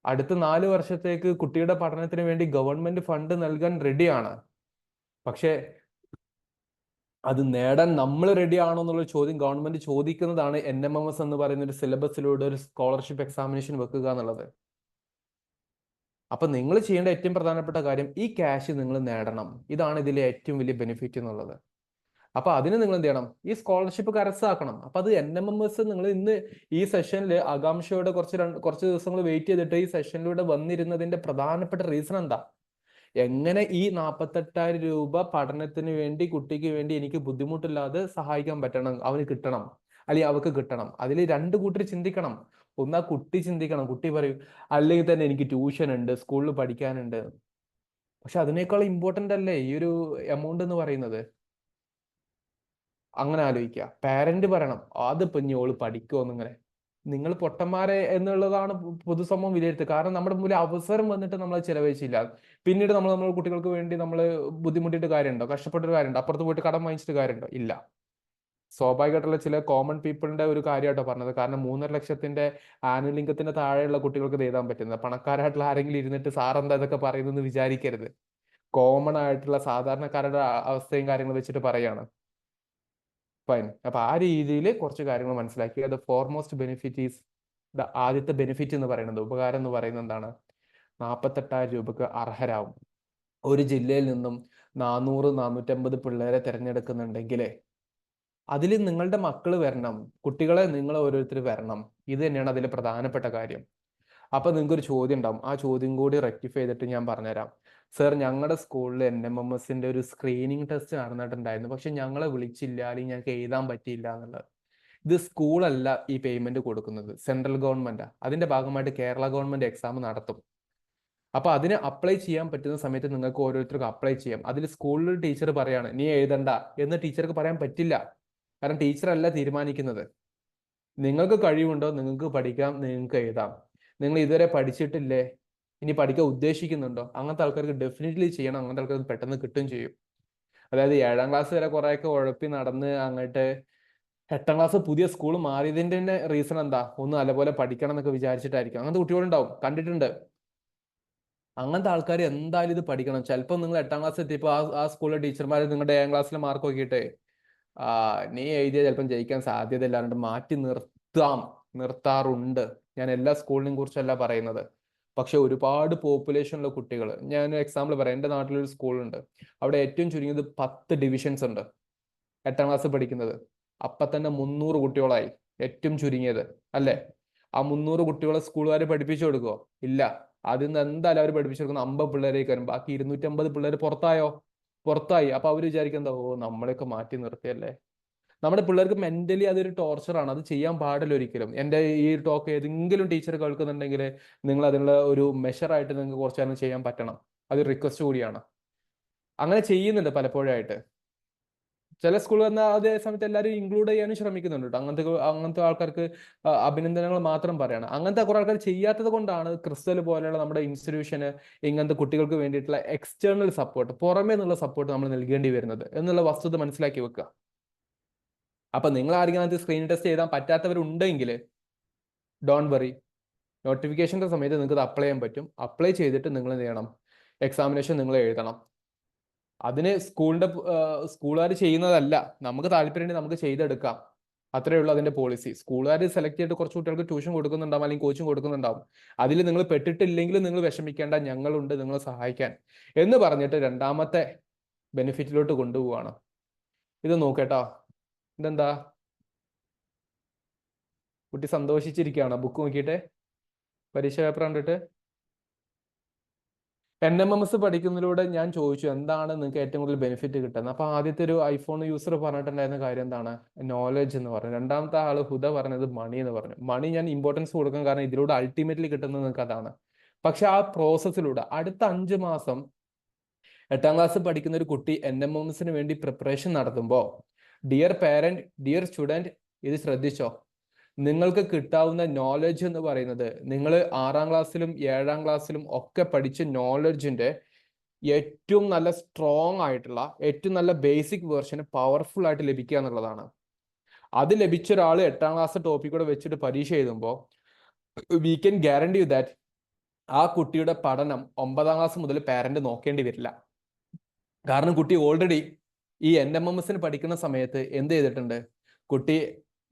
അടുത്ത 4 വർഷത്തേക്ക് കുട്ടിയുടെ പഠനത്തിന് വേണ്ടി ഗവൺമെന്റ് ഫണ്ട് നൽകാൻ റെഡിയാണ്. പക്ഷെ അത് നേടാൻ നമ്മൾ റെഡി ആണോ എന്നുള്ള ചോദ്യം ഗവൺമെന്റ് ചോദിക്കുന്നതാണ് NMMS എന്ന് പറയുന്ന ഒരു സിലബസിലൂടെ ഒരു സ്കോളർഷിപ്പ് എക്സാമിനേഷൻ വെക്കുക എന്നുള്ളത്. അപ്പൊ നിങ്ങൾ ചെയ്യേണ്ട ഏറ്റവും പ്രധാനപ്പെട്ട കാര്യം ഈ ക്യാഷ് നിങ്ങൾ നേടണം. ഇതാണ് ഇതിലെ ഏറ്റവും വലിയ ബെനിഫിറ്റ് എന്നുള്ളത്. അപ്പൊ അതിന് നിങ്ങൾ എന്ത് ചെയ്യണം? ഈ സ്കോളർഷിപ്പ് കരസ്ഥമാക്കണം. അപ്പൊ അത് NMMS നിങ്ങൾ ഇന്ന് ഈ സെഷനിൽ ആകാംക്ഷയോടെ കുറച്ച് ദിവസങ്ങൾ വെയിറ്റ് ചെയ്തിട്ട് ഈ സെഷനിലൂടെ വന്നിരുന്നതിന്റെ പ്രധാനപ്പെട്ട റീസൺ എന്താ? എങ്ങനെ ഈ 48,000 രൂപ പഠനത്തിന് വേണ്ടി കുട്ടിക്ക് വേണ്ടി എനിക്ക് ബുദ്ധിമുട്ടില്ലാതെ സഹായിക്കാൻ പറ്റണം, അവന് കിട്ടണം, അല്ലെങ്കിൽ അവർക്ക് കിട്ടണം. അതിൽ രണ്ട് കൂട്ടർ ചിന്തിക്കണം. ഒന്ന് ആ കുട്ടി ചിന്തിക്കണം. കുട്ടി പറയും അല്ലെങ്കിൽ തന്നെ എനിക്ക് ട്യൂഷൻ ഉണ്ട്, സ്കൂളിൽ പഠിക്കാനുണ്ട്. പക്ഷെ അതിനേക്കാൾ ഇമ്പോർട്ടന്റ് അല്ലേ ഈ ഒരു എമൗണ്ട് എന്ന് പറയുന്നത്? അങ്ങനെ ആലോചിക്കുക. പാരന്റ് പറയണം അതിപ്പോ ഇനി ഓള് പഠിക്കുമോന്നിങ്ങനെ. നിങ്ങൾ പൊട്ടന്മാരെ എന്നുള്ളതാണ് പൊതുസമൂഹം വിലയിരുത്തുക. കാരണം നമ്മുടെ മുന്നിൽ അവസരം വന്നിട്ട് നമ്മൾ ചെലവഴിച്ചില്ല. പിന്നീട് നമ്മുടെ കുട്ടികൾക്ക് വേണ്ടി നമ്മൾ ബുദ്ധിമുട്ടിയിട്ട് കാര്യമുണ്ടോ? കഷ്ടപ്പെട്ടൊരു കാര്യമുണ്ടോ? അപ്പുറത്ത് പോയിട്ട് കടം വാങ്ങിച്ചിട്ട് കാര്യമുണ്ടോ? ഇല്ല. സ്വാഭാവികമായിട്ടുള്ള ചില കോമൺ പീപ്പിളിന്റെ ഒരു കാര്യമായിട്ടോ പറഞ്ഞത്. കാരണം 3.5 ലക്ഷത്തിന്റെ ആനുവൽ ഇൻകത്തിന്റെ താഴെയുള്ള കുട്ടികൾക്ക് ഇത് എഴുതാൻ പറ്റുന്നത്. പണക്കാരായിട്ടുള്ള ആരെങ്കിലും ഇരുന്നിട്ട് സാർ എന്താ ഇതൊക്കെ പറയുന്നതെന്ന് വിചാരിക്കരുത്. കോമൺ ആയിട്ടുള്ള സാധാരണക്കാരുടെ അവസ്ഥയും കാര്യങ്ങളും വെച്ചിട്ട് പറയാണ്. ഫൈൻ. അപ്പൊ ആ രീതിയിൽ കുറച്ച് കാര്യങ്ങൾ മനസ്സിലാക്കി. അത് ഫോർമോസ്റ്റ് ബെനിഫിറ്റ് ഈസ് ആദ്യത്തെ ബെനിഫിറ്റ് എന്ന് പറയുന്നത്, ഉപകാരം എന്ന് പറയുന്നത് എന്താണ്? 48,000 രൂപക്ക് അർഹരാകും. ഒരു ജില്ലയിൽ നിന്നും 400-450 പിള്ളേരെ തിരഞ്ഞെടുക്കുന്നുണ്ടെങ്കിൽ അതിൽ നിങ്ങളുടെ മക്കൾ വരണം, കുട്ടികളെ നിങ്ങൾ ഓരോരുത്തർ വരണം. ഇത് തന്നെയാണ് അതിൽ പ്രധാനപ്പെട്ട കാര്യം. അപ്പൊ നിങ്ങൾക്ക് ഒരു ചോദ്യം ഉണ്ടാവും. ആ ചോദ്യം കൂടി റെക്ടിഫൈ ചെയ്തിട്ട് ഞാൻ പറഞ്ഞുതരാം. സർ, ഞങ്ങളുടെ സ്കൂളിൽ NMMSന്റെ ഒരു സ്ക്രീനിങ് ടെസ്റ്റ് നടന്നിട്ടുണ്ടായിരുന്നു, പക്ഷെ ഞങ്ങളെ വിളിച്ചില്ല, അല്ലെങ്കിൽ ഞങ്ങൾക്ക് എഴുതാൻ പറ്റിയില്ല എന്നുള്ളത്. ഇത് സ്കൂളല്ല ഈ പേയ്മെന്റ് കൊടുക്കുന്നത്, സെൻട്രൽ ഗവൺമെന്റാ. അതിന്റെ ഭാഗമായിട്ട് കേരള ഗവൺമെന്റ് എക്സാം നടത്തും. അപ്പൊ അതിന് അപ്ലൈ ചെയ്യാൻ പറ്റുന്ന സമയത്ത് നിങ്ങൾക്ക് ഓരോരുത്തർക്കും അപ്ലൈ ചെയ്യാം. അതിൽ സ്കൂളിൽ ടീച്ചർ പറയാണ് നീ എഴുതണ്ട എന്ന് ടീച്ചർക്ക് പറയാൻ പറ്റില്ല. കാരണം ടീച്ചറല്ല തീരുമാനിക്കുന്നത്. നിങ്ങൾക്ക് കഴിവുണ്ടോ, നിങ്ങൾക്ക് പഠിക്കാം, നിങ്ങൾക്ക് എഴുതാം. നിങ്ങൾ ഇതുവരെ പഠിച്ചിട്ടില്ലേ, ഇനി പഠിക്കാൻ ഉദ്ദേശിക്കുന്നുണ്ടോ, അങ്ങനത്തെ ആൾക്കാർക്ക് ഡെഫിനറ്റ്ലി ചെയ്യണം. അങ്ങനത്തെ ആൾക്കാർക്ക് പെട്ടെന്ന് കിട്ടും ചെയ്യും. അതായത് 7ാം ക്ലാസ് വരെ കുറെയൊക്കെ ഉഴപ്പി നടന്ന് അങ്ങോട്ട് 8ാം ക്ലാസ് പുതിയ സ്കൂൾ മാറിയതിന്റെ തന്നെ റീസൺ എന്താ? ഒന്ന് നല്ലപോലെ പഠിക്കണം എന്നൊക്കെ വിചാരിച്ചിട്ടായിരിക്കും. അങ്ങനത്തെ കുട്ടികളുണ്ടാവും, കണ്ടിട്ടുണ്ട്. അങ്ങനത്തെ ആൾക്കാർ എന്തായാലും ഇത് പഠിക്കണം. ചിലപ്പോൾ നിങ്ങൾ 8ാം ക്ലാസ് എത്തിയപ്പോൾ ആ സ്കൂളിലെ ടീച്ചർമാർ നിങ്ങളുടെ 7ാം ക്ലാസ്സിലെ മാർക്ക് നോക്കിയിട്ട് നീ എഴുതിയ ചിലപ്പം ജയിക്കാൻ സാധ്യത ഇല്ലാണ്ട് മാറ്റി നിർത്താറുണ്ട്. ഞാൻ എല്ലാ സ്കൂളിനെയും കുറിച്ചല്ല പറയുന്നത്. പക്ഷെ ഒരുപാട് പോപ്പുലേഷനുള്ള കുട്ടികൾ, ഞാൻ എക്സാമ്പിൾ പറയാം. എൻ്റെ നാട്ടിലൊരു സ്കൂളുണ്ട്, അവിടെ ഏറ്റവും ചുരുങ്ങിയത് 10 ഡിവിഷൻസ് ഉണ്ട് 8ാം ക്ലാസ് പഠിക്കുന്നത്. അപ്പൊ തന്നെ 300 കുട്ടികളായി, ഏറ്റവും ചുരുങ്ങിയത് അല്ലേ? ആ 300 കുട്ടികളെ സ്കൂളുകാർ പഠിപ്പിച്ചു കൊടുക്കുമോ? ഇല്ല. അതിൽ നിന്ന് എന്തായാലും അവർ പഠിപ്പിച്ചു കൊടുക്കുന്ന 50 പിള്ളേരേക്ക് വരും. ബാക്കി 250 പിള്ളേർ പുറത്തായോ? പുറത്തായി. അപ്പൊ അവർ വിചാരിക്കുന്നത് ഓ നമ്മളെയൊക്കെ മാറ്റി നിർത്തിയല്ലേ. നമ്മുടെ പിള്ളേർക്ക് മെന്റലി അതൊരു ടോർച്ചറാണ്. അത് ചെയ്യാൻ പാടില്ല ഒരിക്കലും. എൻ്റെ ഈ ടോക്ക് ഏതെങ്കിലും ടീച്ചർ കേൾക്കുന്നുണ്ടെങ്കിൽ നിങ്ങൾ അതിനുള്ള ഒരു മെഷറായിട്ട് നിങ്ങൾക്ക് കുറച്ച് നേരം ചെയ്യാൻ പറ്റണം. അത് റിക്വസ്റ്റ് കൂടിയാണ്. അങ്ങനെ ചെയ്യുന്നുണ്ട് പലപ്പോഴായിട്ട് ചില സ്കൂൾ. എന്നാൽ അതേ സമയത്ത് എല്ലാവരും ഇൻക്ലൂഡ് ചെയ്യാനും ശ്രമിക്കുന്നുണ്ട് കേട്ടോ. അങ്ങനത്തെ ആൾക്കാർക്ക് അഭിനന്ദനങ്ങൾ മാത്രം പറയാണ്. അങ്ങനത്തെ കുറെ ആൾക്കാർ ചെയ്യാത്തത് കൊണ്ടാണ് ക്രിസ്റ്റൽ പോലെയുള്ള നമ്മുടെ ഇൻസ്റ്റിറ്റ്യൂഷന് ഇങ്ങനത്തെ കുട്ടികൾക്ക് വേണ്ടിയിട്ടുള്ള എക്സ്റ്റേണൽ സപ്പോർട്ട്, പുറമേ നിന്നുള്ള സപ്പോർട്ട് നമ്മൾ നൽകേണ്ടി വരുന്നത് എന്നുള്ള വസ്തുത മനസ്സിലാക്കി വെക്കുക. അപ്പൊ നിങ്ങൾ ആരെങ്കിലും അത് സ്ക്രീൻ ടെസ്റ്റ് ചെയ്താൽ പറ്റാത്തവരുണ്ടെങ്കിൽ ഡോൺ വറി. നോട്ടിഫിക്കേഷന്റെ സമയത്ത് നിങ്ങൾക്ക് അത് അപ്ലൈ ചെയ്യാൻ പറ്റും. അപ്ലൈ ചെയ്തിട്ട് നിങ്ങൾ എന്ത് ചെയ്യണം? എക്സാമിനേഷൻ നിങ്ങൾ എഴുതണം. അതിന് സ്കൂളുകാർ ചെയ്യുന്നതല്ല. നമുക്ക് താല്പര്യമുണ്ടെങ്കിൽ നമുക്ക് ചെയ്തെടുക്കാം. അത്രേ ഉള്ളൂ അതിന്റെ പോളിസി. സ്കൂളുകാർ സെലക്ട് ചെയ്തിട്ട് കുറച്ച് കുട്ടികൾക്ക് ട്യൂഷൻ കൊടുക്കുന്നുണ്ടാവും, അല്ലെങ്കിൽ കോച്ചിങ് കൊടുക്കുന്നുണ്ടാവും. അതിൽ നിങ്ങൾ പെട്ടിട്ടില്ലെങ്കിലും നിങ്ങൾ വിഷമിക്കേണ്ട, ഞങ്ങളുണ്ട് നിങ്ങളെ സഹായിക്കാൻ എന്ന് പറഞ്ഞിട്ട് രണ്ടാമത്തെ ബെനിഫിറ്റിലോട്ട് കൊണ്ടുപോവാണ്. ഇത് നോക്കേട്ടോ. ഇതെന്താ, കുട്ടി സന്തോഷിച്ചിരിക്കുകയാണോ ബുക്ക് നോക്കിയിട്ട്, പരീക്ഷ പേപ്പർ കണ്ടിട്ട്? NMMS പഠിക്കുന്നതിലൂടെ ഞാൻ ചോദിച്ചു എന്താണ് നിങ്ങൾക്ക് ഏറ്റവും കൂടുതൽ ബെനിഫിറ്റ് കിട്ടുന്നത്. അപ്പൊ ആദ്യത്തെ ഒരു ഐഫോൺ യൂസർ പറഞ്ഞിട്ടുണ്ടായിരുന്ന കാര്യം എന്താണ്? നോളജ് എന്ന് പറഞ്ഞു. രണ്ടാമത്തെ ആള് ഹുദ പറഞ്ഞത് മണി എന്ന് പറഞ്ഞു. മണി ഞാൻ ഇമ്പോർട്ടൻസ് കൊടുക്കും, കാരണം ഇതിലൂടെ അൾട്ടിമേറ്റ്ലി കിട്ടുന്നത് നിങ്ങൾക്ക് അതാണ്. പക്ഷെ ആ പ്രോസസ്സിലൂടെ അടുത്ത 5 മാസം 8ാം ക്ലാസ് പഠിക്കുന്ന ഒരു കുട്ടി NMMSന് വേണ്ടി പ്രിപ്പറേഷൻ നടത്തുമ്പോൾ, ഡിയർ പാരന്റ്, ഡിയർ സ്റ്റുഡന്റ്, ഇത് ശ്രദ്ധിച്ചോ. നിങ്ങൾക്ക് കിട്ടാവുന്ന നോളജ് എന്ന് പറയുന്നത് നിങ്ങൾ 6ാം ക്ലാസ്സിലും 7ാം ക്ലാസ്സിലും ഒക്കെ പഠിച്ച നോളജിന്റെ ഏറ്റവും നല്ല സ്ട്രോങ് ആയിട്ടുള്ള, ഏറ്റവും നല്ല ബേസിക് വേർഷൻ പവർഫുൾ ആയിട്ട് ലഭിക്കുക എന്നുള്ളതാണ്. അത് ലഭിച്ച ഒരാൾ 8ാം ക്ലാസ് ടോപ്പിക്കൂടെ വെച്ചിട്ട് പരീക്ഷ എഴുതുമ്പോൾ we can guarantee you that ആ കുട്ടിയുടെ പഠനം 9ാം ക്ലാസ് മുതൽ പാരന്റ് നോക്കേണ്ടി വരില്ല. കാരണം കുട്ടി ഓൾറെഡി ഈ NMMSന് പഠിക്കുന്ന സമയത്ത് എന്ത് ചെയ്തിട്ടുണ്ട്? കുട്ടി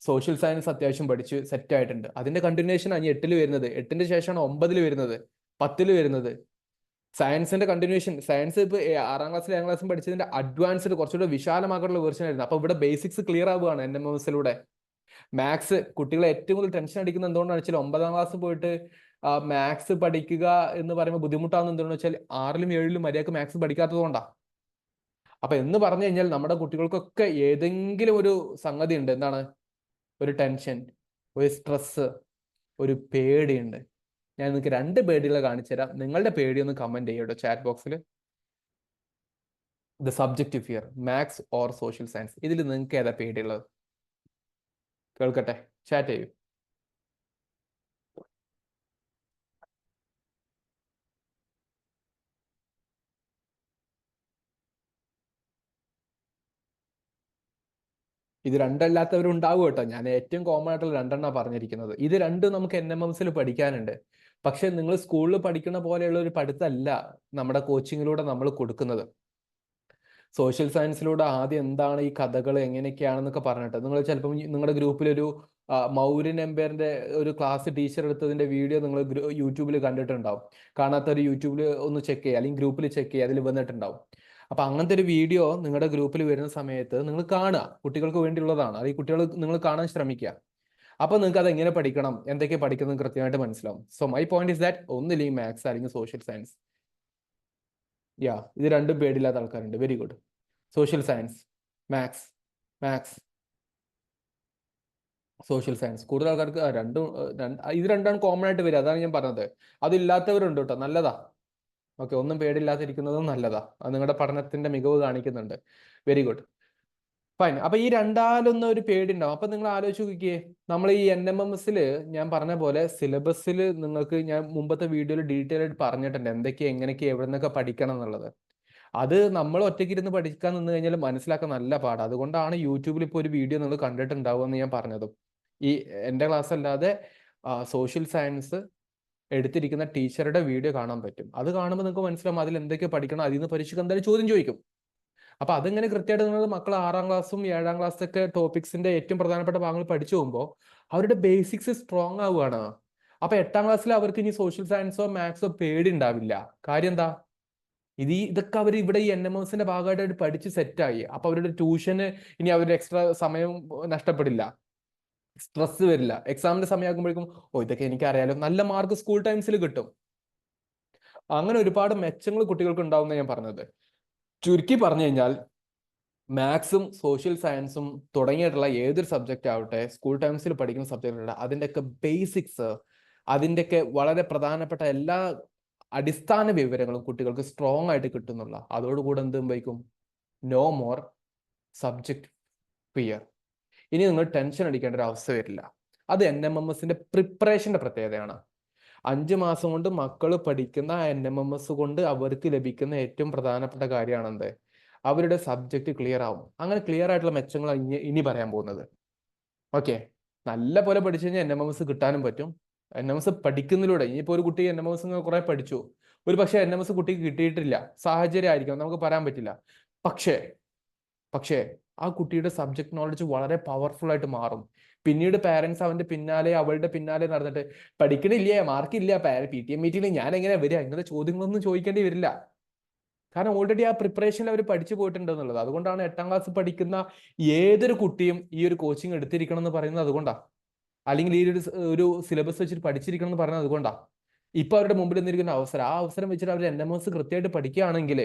സോഷ്യൽ സയൻസ് അത്യാവശ്യം പഠിച്ച് സെറ്റ് ആയിട്ടുണ്ട്. അതിന്റെ കണ്ടിന്യൂഷൻ ആണ് 8ൽ വരുന്നത്. 8ന്റെ ശേഷമാണ് 9ൽ വരുന്നത്, 10ൽ വരുന്നത്. സയൻസിന്റെ കണ്ടിന്യൂഷൻ. സയൻസ് ഇപ്പൊ 6ാം ക്ലാസ്സിലും 7ാം ക്ലാസ്സിലും പഠിച്ചതിന്റെ അഡ്വാൻസ്ഡ് കുറച്ചുകൂടെ വിശാലമായിട്ടുള്ള വേർഷൻ ആയിരുന്നു. അപ്പൊ ഇവിടെ ബേസിക്സ് ക്ലിയർ ആവുകയാണ് NMMSലൂടെ. മാത്സ് കുട്ടികളെ ഏറ്റവും കൂടുതൽ ടെൻഷൻ അടിക്കുന്നത് എന്തുകൊണ്ടാണ് വെച്ചാൽ 9ാം ക്ലാസ് പോയിട്ട് മാത്സ് പഠിക്കുക എന്ന് പറയുമ്പോൾ ബുദ്ധിമുട്ടാവുന്ന എന്തുകൊണ്ടെന്ന് വെച്ചാൽ 6ലും 7ലും മര്യാദക്ക് മാത്സ് പഠിക്കാത്തത് കൊണ്ടാണ്. അപ്പൊ എന്ന് പറഞ്ഞു കഴിഞ്ഞാൽ നമ്മുടെ കുട്ടികൾക്കൊക്കെ ഏതെങ്കിലും ഒരു സംഗതി ഉണ്ട്. എന്താണ്? ഒരു ടെൻഷൻ, ഒരു സ്ട്രെസ്, ഒരു പേടിയുണ്ട്. ഞാൻ നിങ്ങൾക്ക് 2 പേടികളെ കാണിച്ചു തരാം. നിങ്ങളുടെ പേടി ഒന്ന് കമന്റ് ചെയ്യട്ടോ ചാറ്റ് ബോക്സിൽ. The subjective fear, maths or social science, ഇതിൽ നിങ്ങൾക്ക് ഏതാ പേടിയുള്ളത്? കേൾക്കട്ടെ, ചാറ്റ് ചെയ്യൂ. ഇത് രണ്ടല്ലാത്തവരുണ്ടാവും കേട്ടോ. ഞാൻ ഏറ്റവും കോമൺ ആയിട്ടുള്ള രണ്ടെണ്ണ പറഞ്ഞിരിക്കുന്നത്. ഇത് രണ്ടും നമുക്ക് NMMSൽ പഠിക്കാനുണ്ട്. പക്ഷെ നിങ്ങൾ സ്കൂളിൽ പഠിക്കുന്ന പോലെയുള്ള ഒരു പഠിത്തമല്ല നമ്മുടെ കോച്ചിങ്ങിലൂടെ നമ്മൾ കൊടുക്കുന്നത്. സോഷ്യൽ സയൻസിലൂടെ ആദ്യം എന്താണ് ഈ കഥകൾ എങ്ങനെയൊക്കെയാണെന്നൊക്കെ പറഞ്ഞിട്ട് നിങ്ങൾ ചിലപ്പം നിങ്ങളുടെ ഗ്രൂപ്പിലൊരു മൗര്യൻ എംപയറിന്റെ ഒരു ക്ലാസ് ടീച്ചർ എടുത്തതിന്റെ വീഡിയോ നിങ്ങൾ യൂട്യൂബിൽ കണ്ടിട്ടുണ്ടാവും. കാണാത്തവർ യൂട്യൂബിൽ ഒന്ന് ചെക്ക് ചെയ്യുക, അല്ലെങ്കിൽ ഗ്രൂപ്പിൽ ചെക്ക് ചെയ്യുക, അതിൽ വന്നിട്ടുണ്ടാവും. അപ്പൊ അങ്ങനത്തെ ഒരു വീഡിയോ നിങ്ങളുടെ ഗ്രൂപ്പിൽ വരുന്ന സമയത്ത് നിങ്ങൾ കാണുക. കുട്ടികൾക്ക് വേണ്ടിയുള്ളതാണ്. അത് ഈ കുട്ടികൾ നിങ്ങൾ കാണാൻ ശ്രമിക്കുക. അപ്പൊ നിങ്ങൾക്ക് അത് എങ്ങനെ പഠിക്കണം, എന്തൊക്കെ പഠിക്കുന്നത് കൃത്യമായിട്ട് മനസ്സിലാവും. So my point is that ഒന്നില്ലെങ്കിൽ മാത്സ് അല്ലെങ്കിൽ സോഷ്യൽ സയൻസ്. ഇത് രണ്ടും പേടില്ലാത്ത ആൾക്കാരുണ്ട്. Very good. Social science, maths, maths, social science. കൂടുതൽ ആൾക്കാർക്ക് ഇത് രണ്ടാണ് കോമൺ ആയിട്ട് വരിക. അതാണ് ഞാൻ പറഞ്ഞത്. അതില്ലാത്തവരുണ്ട് കേട്ടോ, നല്ലതാ. ഓക്കെ, ഒന്നും പേടില്ലാതിരിക്കുന്നതും നല്ലതാ. അത് നിങ്ങളുടെ പഠനത്തിന്റെ മികവ് കാണിക്കുന്നുണ്ട്. Very good, fine. അപ്പൊ ഈ രണ്ടാലൊന്നും ഒരു പേടി ഉണ്ടാവും. അപ്പൊ നിങ്ങൾ ആലോചിച്ച് നോക്കിയേ, നമ്മൾ ഈ NMMSൽ ഞാൻ പറഞ്ഞ പോലെ സിലബസിൽ നിങ്ങൾക്ക് ഞാൻ മുമ്പത്തെ വീഡിയോയിൽ ഡീറ്റെയിൽ ആയിട്ട് പറഞ്ഞിട്ടുണ്ട് എന്തൊക്കെ എങ്ങനെയൊക്കെ എവിടെ നിന്നൊക്കെ പഠിക്കണം എന്നുള്ളത്. അത് നമ്മൾ ഒറ്റയ്ക്ക് ഇരുന്ന് പഠിക്കാൻ നിന്ന് കഴിഞ്ഞാൽ മനസ്സിലാക്കാൻ നല്ല പാടാണ്. അതുകൊണ്ടാണ് യൂട്യൂബിൽ ഇപ്പോൾ ഒരു വീഡിയോ നിങ്ങൾ കണ്ടിട്ടുണ്ടാവുമെന്ന് ഞാൻ പറഞ്ഞതും. ഈ എൻ്റെ ക്ലാസ് അല്ലാതെ സോഷ്യൽ സയൻസ് എടുത്തിരിക്കുന്ന ടീച്ചറുടെ വീഡിയോ കാണാൻ പറ്റും. അത് കാണുമ്പോൾ നിങ്ങൾക്ക് മനസ്സിലാവും അതിൽ എന്തൊക്കെ പഠിക്കണം. അതിൽ നിന്ന് പരീക്ഷയ്ക്ക് എന്തായാലും ചോദ്യം ചോദിക്കും. അപ്പൊ അതെങ്ങനെ കൃത്യമായിട്ട് നിങ്ങൾ മക്കൾ 6ാം ക്ലാസ്സും 7ാം ക്ലാസ്സൊക്കെ ടോപ്പിക്സിന്റെ ഏറ്റവും പ്രധാനപ്പെട്ട ഭാഗങ്ങൾ പഠിച്ചു പോകുമ്പോൾ അവരുടെ ബേസിക്സ് സ്ട്രോങ് ആവുകയാണ്. അപ്പൊ 8ാം ക്ലാസ്സിൽ അവർക്ക് ഇനി സോഷ്യൽ സയൻസോ മാത്സോ പേടി ഉണ്ടാവില്ല. കാര്യം എന്താ? ഇതൊക്കെ അവർ ഇവിടെ ഈ NMMSന്റെ ഭാഗമായിട്ട് പഠിച്ച് സെറ്റായി. അപ്പൊ അവരുടെ ട്യൂഷന് ഇനി അവരുടെ എക്സ്ട്രാ സമയം നഷ്ടപ്പെടില്ല, സ്ട്രെസ് വരില്ല. എക്സാമിന്റെ സമയമാകുമ്പോഴേക്കും ഇതൊക്കെ എനിക്ക് അറിയാലോ, നല്ല മാർക്ക് സ്കൂൾ ടൈംസിൽ കിട്ടും. അങ്ങനെ ഒരുപാട് മെച്ചങ്ങൾ കുട്ടികൾക്ക് ഉണ്ടാവുന്ന ഞാൻ പറഞ്ഞത്. ചുരുക്കി പറഞ്ഞു കഴിഞ്ഞാൽ മാത്സും സോഷ്യൽ സയൻസും തുടങ്ങിയിട്ടുള്ള ഏതൊരു സബ്ജക്റ്റ് ആവട്ടെ, സ്കൂൾ ടൈംസിൽ പഠിക്കുന്ന സബ്ജക്റ്റ് അതിൻ്റെയൊക്കെ ബേസിക്സ്, അതിൻ്റെയൊക്കെ വളരെ പ്രധാനപ്പെട്ട എല്ലാ അടിസ്ഥാന വിവരങ്ങളും കുട്ടികൾക്ക് സ്ട്രോങ് ആയിട്ട് കിട്ടുന്നുള്ള. അതോടുകൂടെ എന്ത് സംഭവിക്കും? No more subject fear. ഇനി നിങ്ങൾ ടെൻഷൻ അടിക്കേണ്ട ഒരു അവസ്ഥ വരില്ല. അത് NMMSന്റെ പ്രിപ്പറേഷന്റെ പ്രത്യേകതയാണ്. 5 മാസം കൊണ്ട് മക്കൾ പഠിക്കുന്ന NMMS കൊണ്ട് അവർക്ക് ലഭിക്കുന്ന ഏറ്റവും പ്രധാനപ്പെട്ട കാര്യമാണ് എന്ത്? അവരുടെ സബ്ജക്റ്റ് ക്ലിയർ ആവും. അങ്ങനെ ക്ലിയർ ആയിട്ടുള്ള മെച്ചങ്ങൾ ഇനി പറയാൻ പോകുന്നത്. ഓക്കെ, നല്ല പോലെ പഠിച്ചു കഴിഞ്ഞാൽ NMMS കിട്ടാനും പറ്റും. NMMS പഠിക്കുന്നതിലൂടെ ഇനിയിപ്പോൾ ഒരു കുട്ടി NMMS കുറെ പഠിച്ചു, ഒരു പക്ഷേ NMMS കുട്ടിക്ക് കിട്ടിയിട്ടില്ല, സാഹചര്യം ആയിരിക്കും, നമുക്ക് പറയാൻ പറ്റില്ല. പക്ഷേ ആ കുട്ടിയുടെ സബ്ജക്ട് നോളജ് വളരെ പവർഫുൾ ആയിട്ട് മാറും. പിന്നീട് പാരന്റ്സ് അവന്റെ പിന്നാലെ അവളുടെ പിന്നാലെ നടന്നിട്ട് പഠിക്കണില്ലേ, മാർക്കില്ല, PTM മീറ്റിംഗിൽ ഞാൻ എങ്ങനെ വരിക, ഇങ്ങനത്തെ ചോദ്യങ്ങളൊന്നും ചോദിക്കേണ്ടി വരില്ല. കാരണം ഓൾറെഡി ആ പ്രിപ്പറേഷനിൽ അവർ പഠിച്ചു പോയിട്ടുണ്ട് എന്നുള്ളത്. അതുകൊണ്ടാണ് 8ാം ക്ലാസ് പഠിക്കുന്ന ഏതൊരു കുട്ടിയും ഈ ഒരു കോച്ചിങ് എടുത്തിരിക്കണം എന്ന് പറയുന്നത് അതുകൊണ്ടാണ്. അല്ലെങ്കിൽ ഈ ഒരു സിലബസ് വെച്ചിട്ട് പഠിച്ചിരിക്കണം എന്ന് പറയുന്നത് അതുകൊണ്ടാണ്. ഇപ്പൊ അവരുടെ മുമ്പിൽ നിന്നിരിക്കുന്ന അവസരം, ആ അവസരം വെച്ചിട്ട് അവർ NMMS കൃത്യമായിട്ട് പഠിക്കുകയാണെങ്കിൽ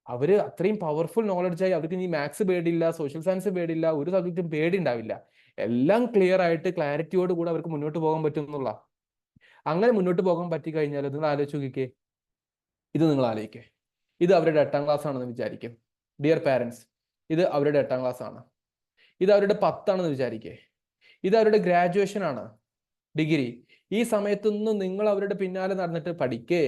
അവര് അത്രയും പവർഫുൾ നോളജായി. അവർക്ക് ഇനി മാത്സ് പേടിയില്ല, സോഷ്യൽ സയൻസ് പേടിയില്ല, ഒരു സബ്ജക്റ്റും പേടി ഉണ്ടാവില്ല. എല്ലാം ക്ലിയർ ആയിട്ട് ക്ലാരിറ്റിയോട് കൂടെ അവർക്ക് മുന്നോട്ട് പോകാൻ പറ്റും എന്നുള്ള. അങ്ങനെ മുന്നോട്ട് പോകാൻ പറ്റി കഴിഞ്ഞാൽ നിങ്ങൾ ആലോചിച്ച് നോക്കിക്കേ, നിങ്ങൾ ആലോചിക്കേ, ഇത് അവരുടെ 8ാം ക്ലാസ് ആണെന്ന് വിചാരിക്കും. ഡിയർ പാരൻസ്, ഇത് അവരുടെ 8ാം ക്ലാസ് ആണ്. ഇത് അവരുടെ 10 ആണെന്ന് വിചാരിക്കേ. ഇത് അവരുടെ ഗ്രാജുവേഷൻ ആണ്, ഡിഗ്രി. ഈ സമയത്തൊന്നും നിങ്ങൾ അവരുടെ പിന്നാലെ നടന്നിട്ട് പഠിക്കേ,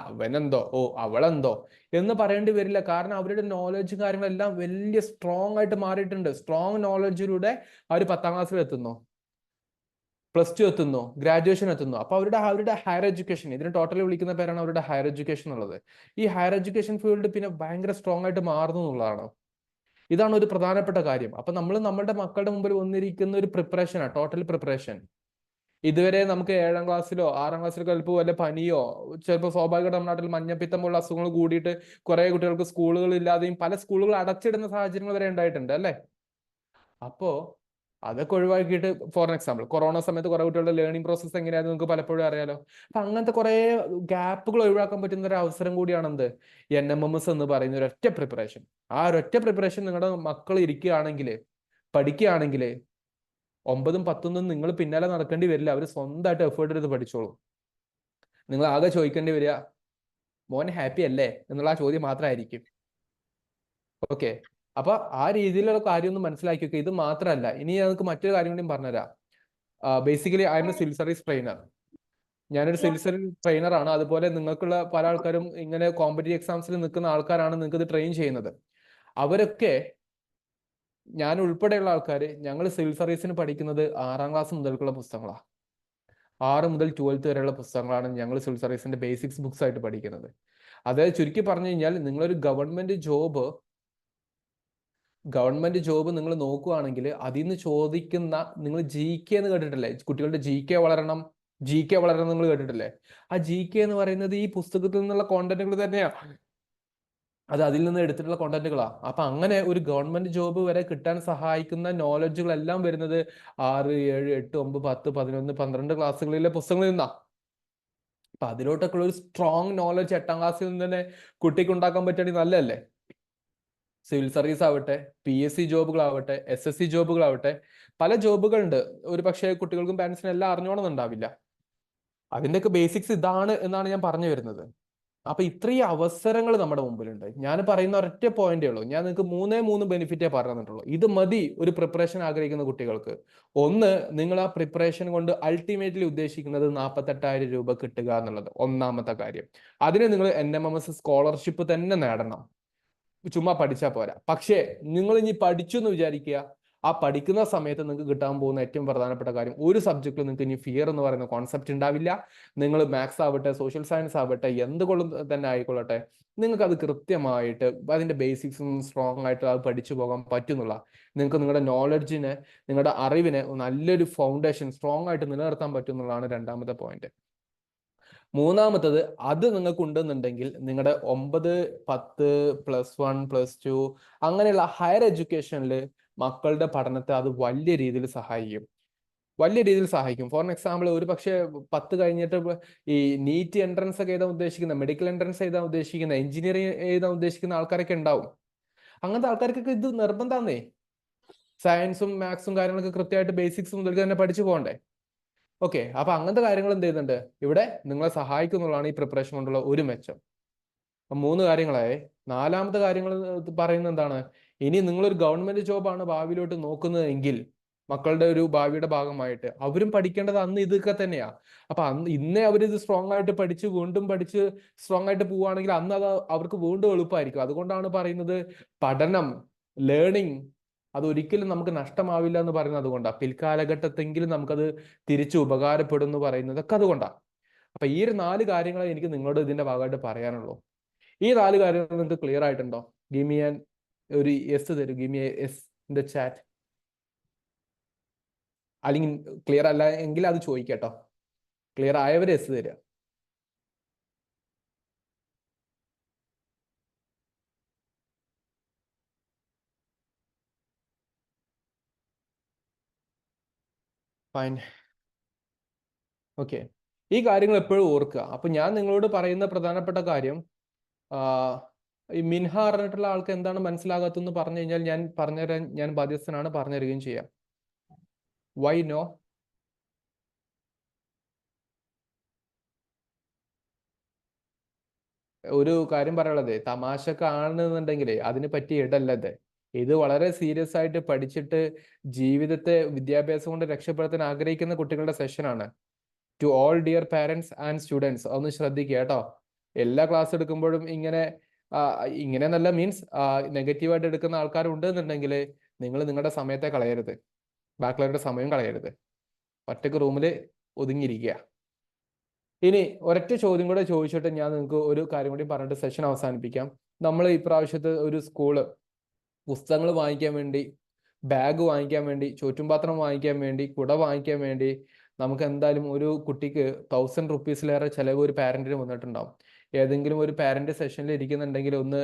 അവനെന്തോ, അവളെന്തോ എന്ന് പറയേണ്ടി വരില്ല. കാരണം അവരുടെ നോളജ് കാര്യങ്ങളെല്ലാം വലിയ സ്ട്രോങ് ആയിട്ട് മാറിയിട്ടുണ്ട്. സ്ട്രോങ് നോളജിലൂടെ അവർ 10ാം ക്ലാസ്സിൽ എത്തുന്നു, +2 എത്തുന്നു, ഗ്രാജുവേഷൻ എത്തുന്നു. അപ്പൊ അവരുടെ ഹയർ എഡ്യൂക്കേഷൻ, ഇതിന് ടോട്ടലി വിളിക്കുന്ന പേരാണ് അവരുടെ ഹയർ എഡ്യൂക്കേഷൻ എന്നുള്ളത്. ഈ ഹയർ എഡ്യൂക്കേഷൻ ഫീൽഡ് പിന്നെ ഭയങ്കര സ്ട്രോങ് ആയിട്ട് മാറുന്നു എന്നുള്ളതാണ്. ഇതാണ് ഒരു പ്രധാനപ്പെട്ട കാര്യം. അപ്പൊ നമ്മൾ നമ്മുടെ മക്കളുടെ മുമ്പിൽ വന്നിരിക്കുന്ന ഒരു പ്രിപ്പറേഷനാണ്, ടോട്ടൽ പ്രിപ്പറേഷൻ. ഇതുവരെ നമുക്ക് 7ാം ക്ലാസ്സിലോ 6ാം ക്ലാസ്സിലോ ചിലപ്പോൾ വല്ല പനിയോ, ചിലപ്പോൾ സ്വാഭാവികമായിട്ട് നമ്മുടെ നാട്ടിൽ മഞ്ഞപ്പിത്തം പോലുള്ള അസുഖങ്ങൾ കൂടിയിട്ട് കുറെ കുട്ടികൾക്ക് സ്കൂളുകൾ ഇല്ലാതെയും പല സ്കൂളുകൾ അടച്ചിടുന്ന സാഹചര്യങ്ങൾ വരെ ഉണ്ടായിട്ടുണ്ട് അല്ലേ? അപ്പോ അതൊക്കെ ഒഴിവാക്കിയിട്ട്, ഫോർ എക്സാമ്പിൾ കൊറോണ സമയത്ത് കുറെ കുട്ടികളുടെ ലേണിംഗ് പ്രോസസ്സ് എങ്ങനെയായിരുന്നു നിങ്ങൾക്ക് പലപ്പോഴും അറിയാലോ. അപ്പൊ അങ്ങനത്തെ കുറെ ഗ്യാപ്പുകൾ ഒഴിവാക്കാൻ പറ്റുന്ന ഒരു അവസരം കൂടിയാണ് എന്ത്? NMMS എന്ന് പറയുന്ന ഒരൊറ്റ പ്രിപ്പറേഷൻ. ആ ഒരൊറ്റ പ്രിപ്പറേഷൻ നിങ്ങളുടെ മക്കൾ ഇരിക്കുകയാണെങ്കിൽ, പഠിക്കുകയാണെങ്കിൽ 9ഉം 10ഉം നിങ്ങൾ പിന്നാലെ നടക്കേണ്ടി വരില്ല. അവർ സ്വന്തമായിട്ട് എഫേർട്ട് എടുത്ത് പഠിച്ചോളൂ. നിങ്ങൾ ആകെ ചോദിക്കേണ്ടി വരിക, മോൻ ഹാപ്പി അല്ലേ എന്നുള്ള ആ ചോദ്യം മാത്രമായിരിക്കും. ഓക്കെ, അപ്പൊ ആ രീതിയിലുള്ള കാര്യം ഒന്ന് മനസ്സിലാക്കി വെക്കുക. ഇത് മാത്രമല്ല, ഇനി ഞങ്ങൾക്ക് മറ്റൊരു കാര്യം കൂടി പറഞ്ഞുതരാം. Basically I M A civil service trainer. ഞാനൊരു സിവിൽ സർവീസ് ട്രെയിനർ ആണ്. അതുപോലെ നിങ്ങൾക്കുള്ള പല ആൾക്കാരും ഇങ്ങനെ കോമ്പറ്റീവ് എക്സാംസിൽ നിൽക്കുന്ന ആൾക്കാരാണ് നിങ്ങൾക്ക് ഇത് ട്രെയിൻ ചെയ്യുന്നത്. അവരൊക്കെ ഞാൻ ഉൾപ്പെടെയുള്ള ആൾക്കാർ, ഞങ്ങൾ സിവിൽ സർവീസിന് പഠിക്കുന്നത് 6ാം ക്ലാസ് മുതൽക്കുള്ള പുസ്തകങ്ങളാണ്. 6 മുതൽ 12th വരെയുള്ള പുസ്തകങ്ങളാണ് ഞങ്ങൾ സിവിൽ സർവീസിന്റെ ബേസിക്സ് ബുക്സ് ആയിട്ട് പഠിക്കുന്നത്. അതായത് ചുരുക്കി പറഞ്ഞു കഴിഞ്ഞാൽ, നിങ്ങളൊരു ഗവൺമെന്റ് ജോബ് നിങ്ങൾ നോക്കുകയാണെങ്കിൽ അതിൽ നിന്ന് ചോദിക്കുന്ന, നിങ്ങൾ GK എന്ന് കേട്ടിട്ടില്ലേ? കുട്ടികളുടെ GK വളരണം നിങ്ങൾ കേട്ടിട്ടില്ലേ? ആ GK എന്ന് പറയുന്നത് ഈ പുസ്തകത്തിൽ നിന്നുള്ള കോണ്ടന്റുകൾ തന്നെയാണ്. അത് അതിൽ നിന്ന് എടുത്തിട്ടുള്ള കോണ്ടന്റുകളാണ്. അപ്പൊ അങ്ങനെ ഒരു ഗവൺമെന്റ് ജോബ് വരെ കിട്ടാൻ സഹായിക്കുന്ന നോളജുകളെല്ലാം വരുന്നത് 6, 7, 8, 9, 10, 11, 12 ക്ലാസ്സുകളിലെ പുസ്തകങ്ങളിൽ നിന്നാ. അപ്പൊ അതിലോട്ടൊക്കെ ഒരു സ്ട്രോങ് നോളജ് 8ാം ക്ലാസ്സിൽ നിന്ന് തന്നെ കുട്ടിക്ക് ഉണ്ടാക്കാൻ പറ്റുകയാണെങ്കിൽ നല്ലതല്ലേ? സിവിൽ സർവീസ് ആവട്ടെ, PSC ജോബുകളാവട്ടെ, SSC ജോബുകളാവട്ടെ, പല ജോബുകളുണ്ട്. ഒരു പക്ഷേ കുട്ടികൾക്കും പാരന്റ്സിനും എല്ലാം അറിഞ്ഞോണമെന്നുണ്ടാവില്ല. അതിൻ്റെയൊക്കെ ബേസിക്സ് ഇതാണ് എന്നാണ് ഞാൻ പറഞ്ഞു വരുന്നത്. അപ്പൊ ഇത്രയും അവസരങ്ങൾ നമ്മുടെ മുമ്പിലുണ്ട്. ഞാൻ പറയുന്ന ഒരൊറ്റ പോയിന്റേ ഉള്ളൂ. ഞാൻ നിങ്ങൾക്ക് 3 ബെനിഫിറ്റേ പറഞ്ഞിട്ടുള്ളൂ. ഇത് മതി ഒരു പ്രിപ്പറേഷൻ ആഗ്രഹിക്കുന്ന കുട്ടികൾക്ക്. ഒന്ന്, നിങ്ങൾ ആ പ്രിപ്പറേഷൻ കൊണ്ട് അൾട്ടിമേറ്റ്ലി ഉദ്ദേശിക്കുന്നത് 48,000 രൂപ കിട്ടുക എന്നുള്ളത് ഒന്നാമത്തെ കാര്യം. അതിന് നിങ്ങൾ NMMS സ്കോളർഷിപ്പ് തന്നെ നേടണം. ചുമ്മാ പഠിച്ചാൽ പോരാ. പക്ഷേ നിങ്ങൾ ഇനി പഠിച്ചു എന്ന് വിചാരിക്കുക, ആ പഠിക്കുന്ന സമയത്ത് നിങ്ങൾക്ക് കിട്ടാൻ പോകുന്ന ഏറ്റവും പ്രധാനപ്പെട്ട കാര്യം, ഒരു സബ്ജക്റ്റിൽ നിങ്ങൾക്ക് ഇനി ഫിയർ എന്ന് പറയുന്ന കോൺസെപ്റ്റ് ഉണ്ടാവില്ല. നിങ്ങൾ മാത്സ് ആവട്ടെ, സോഷ്യൽ സയൻസ് ആവട്ടെ, എന്തുകൊള്ളും തന്നെ ആയിക്കൊള്ളട്ടെ, നിങ്ങൾക്ക് അത് കൃത്യമായിട്ട് അതിന്റെ ബേസിക്സും സ്ട്രോങ് ആയിട്ട് അത് പഠിച്ചു പോകാൻ പറ്റുന്നുള്ള, നിങ്ങൾക്ക് നിങ്ങളുടെ നോളജിനെ, നിങ്ങളുടെ അറിവിനെ നല്ലൊരു ഫൗണ്ടേഷൻ സ്ട്രോങ് ആയിട്ട് നിലനിർത്താൻ പറ്റുന്നുള്ളതാണ് രണ്ടാമത്തെ പോയിന്റ്. മൂന്നാമത്തത്, അത് നിങ്ങൾക്ക് ഉണ്ടെന്നുണ്ടെങ്കിൽ നിങ്ങളുടെ 9, 10, +1, +2 അങ്ങനെയുള്ള ഹയർ എഡ്യൂക്കേഷനിൽ മക്കളുടെ പഠനത്തെ അത് വലിയ രീതിയിൽ സഹായിക്കും. ഫോർ എക്സാമ്പിൾ, ഒരു പക്ഷേ 10 കഴിഞ്ഞിട്ട് ഈ നീറ്റ് എൻട്രൻസ് ഒക്കെ എഴുതാൻ ഉദ്ദേശിക്കുന്ന, മെഡിക്കൽ എൻട്രൻസ് എഴുതാൻ ഉദ്ദേശിക്കുന്ന, എഞ്ചിനീയറിംഗ് എഴുതാൻ ഉദ്ദേശിക്കുന്ന ആൾക്കാരൊക്കെ ഉണ്ടാവും. അങ്ങനത്തെ ആൾക്കാർക്കൊക്കെ ഇത് നിർബന്ധമാണേ. സയൻസും മാത്സും കാര്യങ്ങളൊക്കെ കൃത്യമായിട്ട് ബേസിക്സ് മുതൽ തന്നെ പഠിച്ചു പോകണ്ടേ? ഓക്കെ, അപ്പൊ അങ്ങനത്തെ കാര്യങ്ങൾ എന്ത് ചെയ്യുന്നുണ്ട് ഇവിടെ നിങ്ങളെ സഹായിക്കുന്നുള്ളതാണ് ഈ പ്രിപ്പറേഷൻ കൊണ്ടുള്ള ഒരു മെച്ചം. 3 കാര്യങ്ങളായി. നാലാമത്തെ കാര്യങ്ങൾ പറയുന്നത് എന്താണ്? ഇനി നിങ്ങളൊരു ഗവൺമെന്റ് ജോബാണ് ഭാവിയിലോട്ട് നോക്കുന്നതെങ്കിൽ, മക്കളുടെ ഒരു ഭാവിയുടെ ഭാഗമായിട്ട് അവരും പഠിക്കേണ്ടത് അന്ന് ഇതൊക്കെ തന്നെയാ. അപ്പൊ ഇന്നേ അവരിത് സ്ട്രോങ് ആയിട്ട് പഠിച്ച് സ്ട്രോങ് ആയിട്ട് പോവുകയാണെങ്കിൽ അന്ന് അത് അവർക്ക് വീണ്ടും എളുപ്പമായിരിക്കും. അതുകൊണ്ടാണ് പറയുന്നത്, പഠനം, ലേണിംഗ് അതൊരിക്കലും നമുക്ക് നഷ്ടമാവില്ല എന്ന് പറയുന്നത് അതുകൊണ്ടാണ്. പിൽക്കാലഘട്ടത്തെങ്കിലും നമുക്കത് തിരിച്ചു ഉപകാരപ്പെടും എന്ന് പറയുന്നതൊക്കെ അതുകൊണ്ടാണ്. അപ്പൊ ഈ ഒരു 4 കാര്യങ്ങളെ എനിക്ക് നിങ്ങളോട് ഇതിന്റെ ഭാഗമായിട്ട് പറയാനുള്ളൂ. ഈ 4 കാര്യങ്ങൾ നിങ്ങൾക്ക് ക്ലിയർ ആയിട്ടുണ്ടോ? ഗിവ് മീ ഒരു യെസ് തരൂ. Give me yes in the chat. അല്ലെങ്കിൽ ക്ലിയർ അല്ല എങ്കിൽ അത് ചോദിക്കട്ടോ. ക്ലിയർ ആയവർ യെസ് തരിക. ഫൈൻ. ഓക്കെ, ഈ കാര്യങ്ങൾ എപ്പോഴും ഓർക്കുക. അപ്പൊ ഞാൻ നിങ്ങളോട് പറയുന്ന പ്രധാനപ്പെട്ട കാര്യം, ഈ മിൻഹ പറഞ്ഞിട്ടുള്ള ആൾക്ക് എന്താണ് മനസ്സിലാകാത്തെന്ന് പറഞ്ഞു കഴിഞ്ഞാൽ ഞാൻ പറഞ്ഞുതരാൻ ഞാൻ ബാധ്യസ്ഥനാണ്, പറഞ്ഞു തരികയും ചെയ്യാം. Why no? ഒരു കാര്യം പറയാനുള്ളത്, തമാശക്ക് ആണെന്നുണ്ടെങ്കിലേ അതിന് പറ്റിയ ഇടല്ലത്. ഇത് വളരെ സീരിയസ് ആയിട്ട് പഠിച്ചിട്ട് ജീവിതത്തെ വിദ്യാഭ്യാസം കൊണ്ട് രക്ഷപ്പെടുത്താൻ ആഗ്രഹിക്കുന്ന കുട്ടികളുടെ സെഷനാണ്. To all dear parents and students, ഒന്ന് ശ്രദ്ധിക്കുക കേട്ടോ. എല്ലാ ക്ലാസ് എടുക്കുമ്പോഴും ഇങ്ങനെ നല്ല മീൻസ് നെഗറ്റീവായിട്ട് എടുക്കുന്ന ആൾക്കാരുണ്ട് എന്നുണ്ടെങ്കിൽ നിങ്ങൾ നിങ്ങളുടെ സമയത്തെ കളയരുത്, ബാക്കിയുള്ളവരുടെ സമയം കളയരുത്. ഒറ്റക്ക് റൂമിൽ ഒതുങ്ങിയിരിക്കുക. ഇനി ഒരൊറ്റ ചോദ്യം കൂടെ ചോദിച്ചിട്ട് ഞാൻ നിങ്ങൾക്ക് ഒരു കാര്യം കൂടി പറഞ്ഞിട്ട് സെഷൻ അവസാനിപ്പിക്കാം. നമ്മൾ ഇപ്രാവശ്യത്തെ ഒരു സ്കൂള് പുസ്തകങ്ങൾ വാങ്ങിക്കാൻ വേണ്ടി, ബാഗ് വാങ്ങിക്കാൻ വേണ്ടി, ചോറ്റുംപാത്രം വാങ്ങിക്കാൻ വേണ്ടി, കുട വാങ്ങിക്കാൻ വേണ്ടി നമുക്ക് എന്തായാലും ഒരു കുട്ടിക്ക് 1000 റുപ്പീസിലേറെ ചിലവ് ഒരു പാരന്റിന് വന്നിട്ടുണ്ടാവും. ഏതെങ്കിലും ഒരു പാരന്റ് സെഷനിൽ ഇരിക്കുന്നുണ്ടെങ്കിൽ ഒന്ന്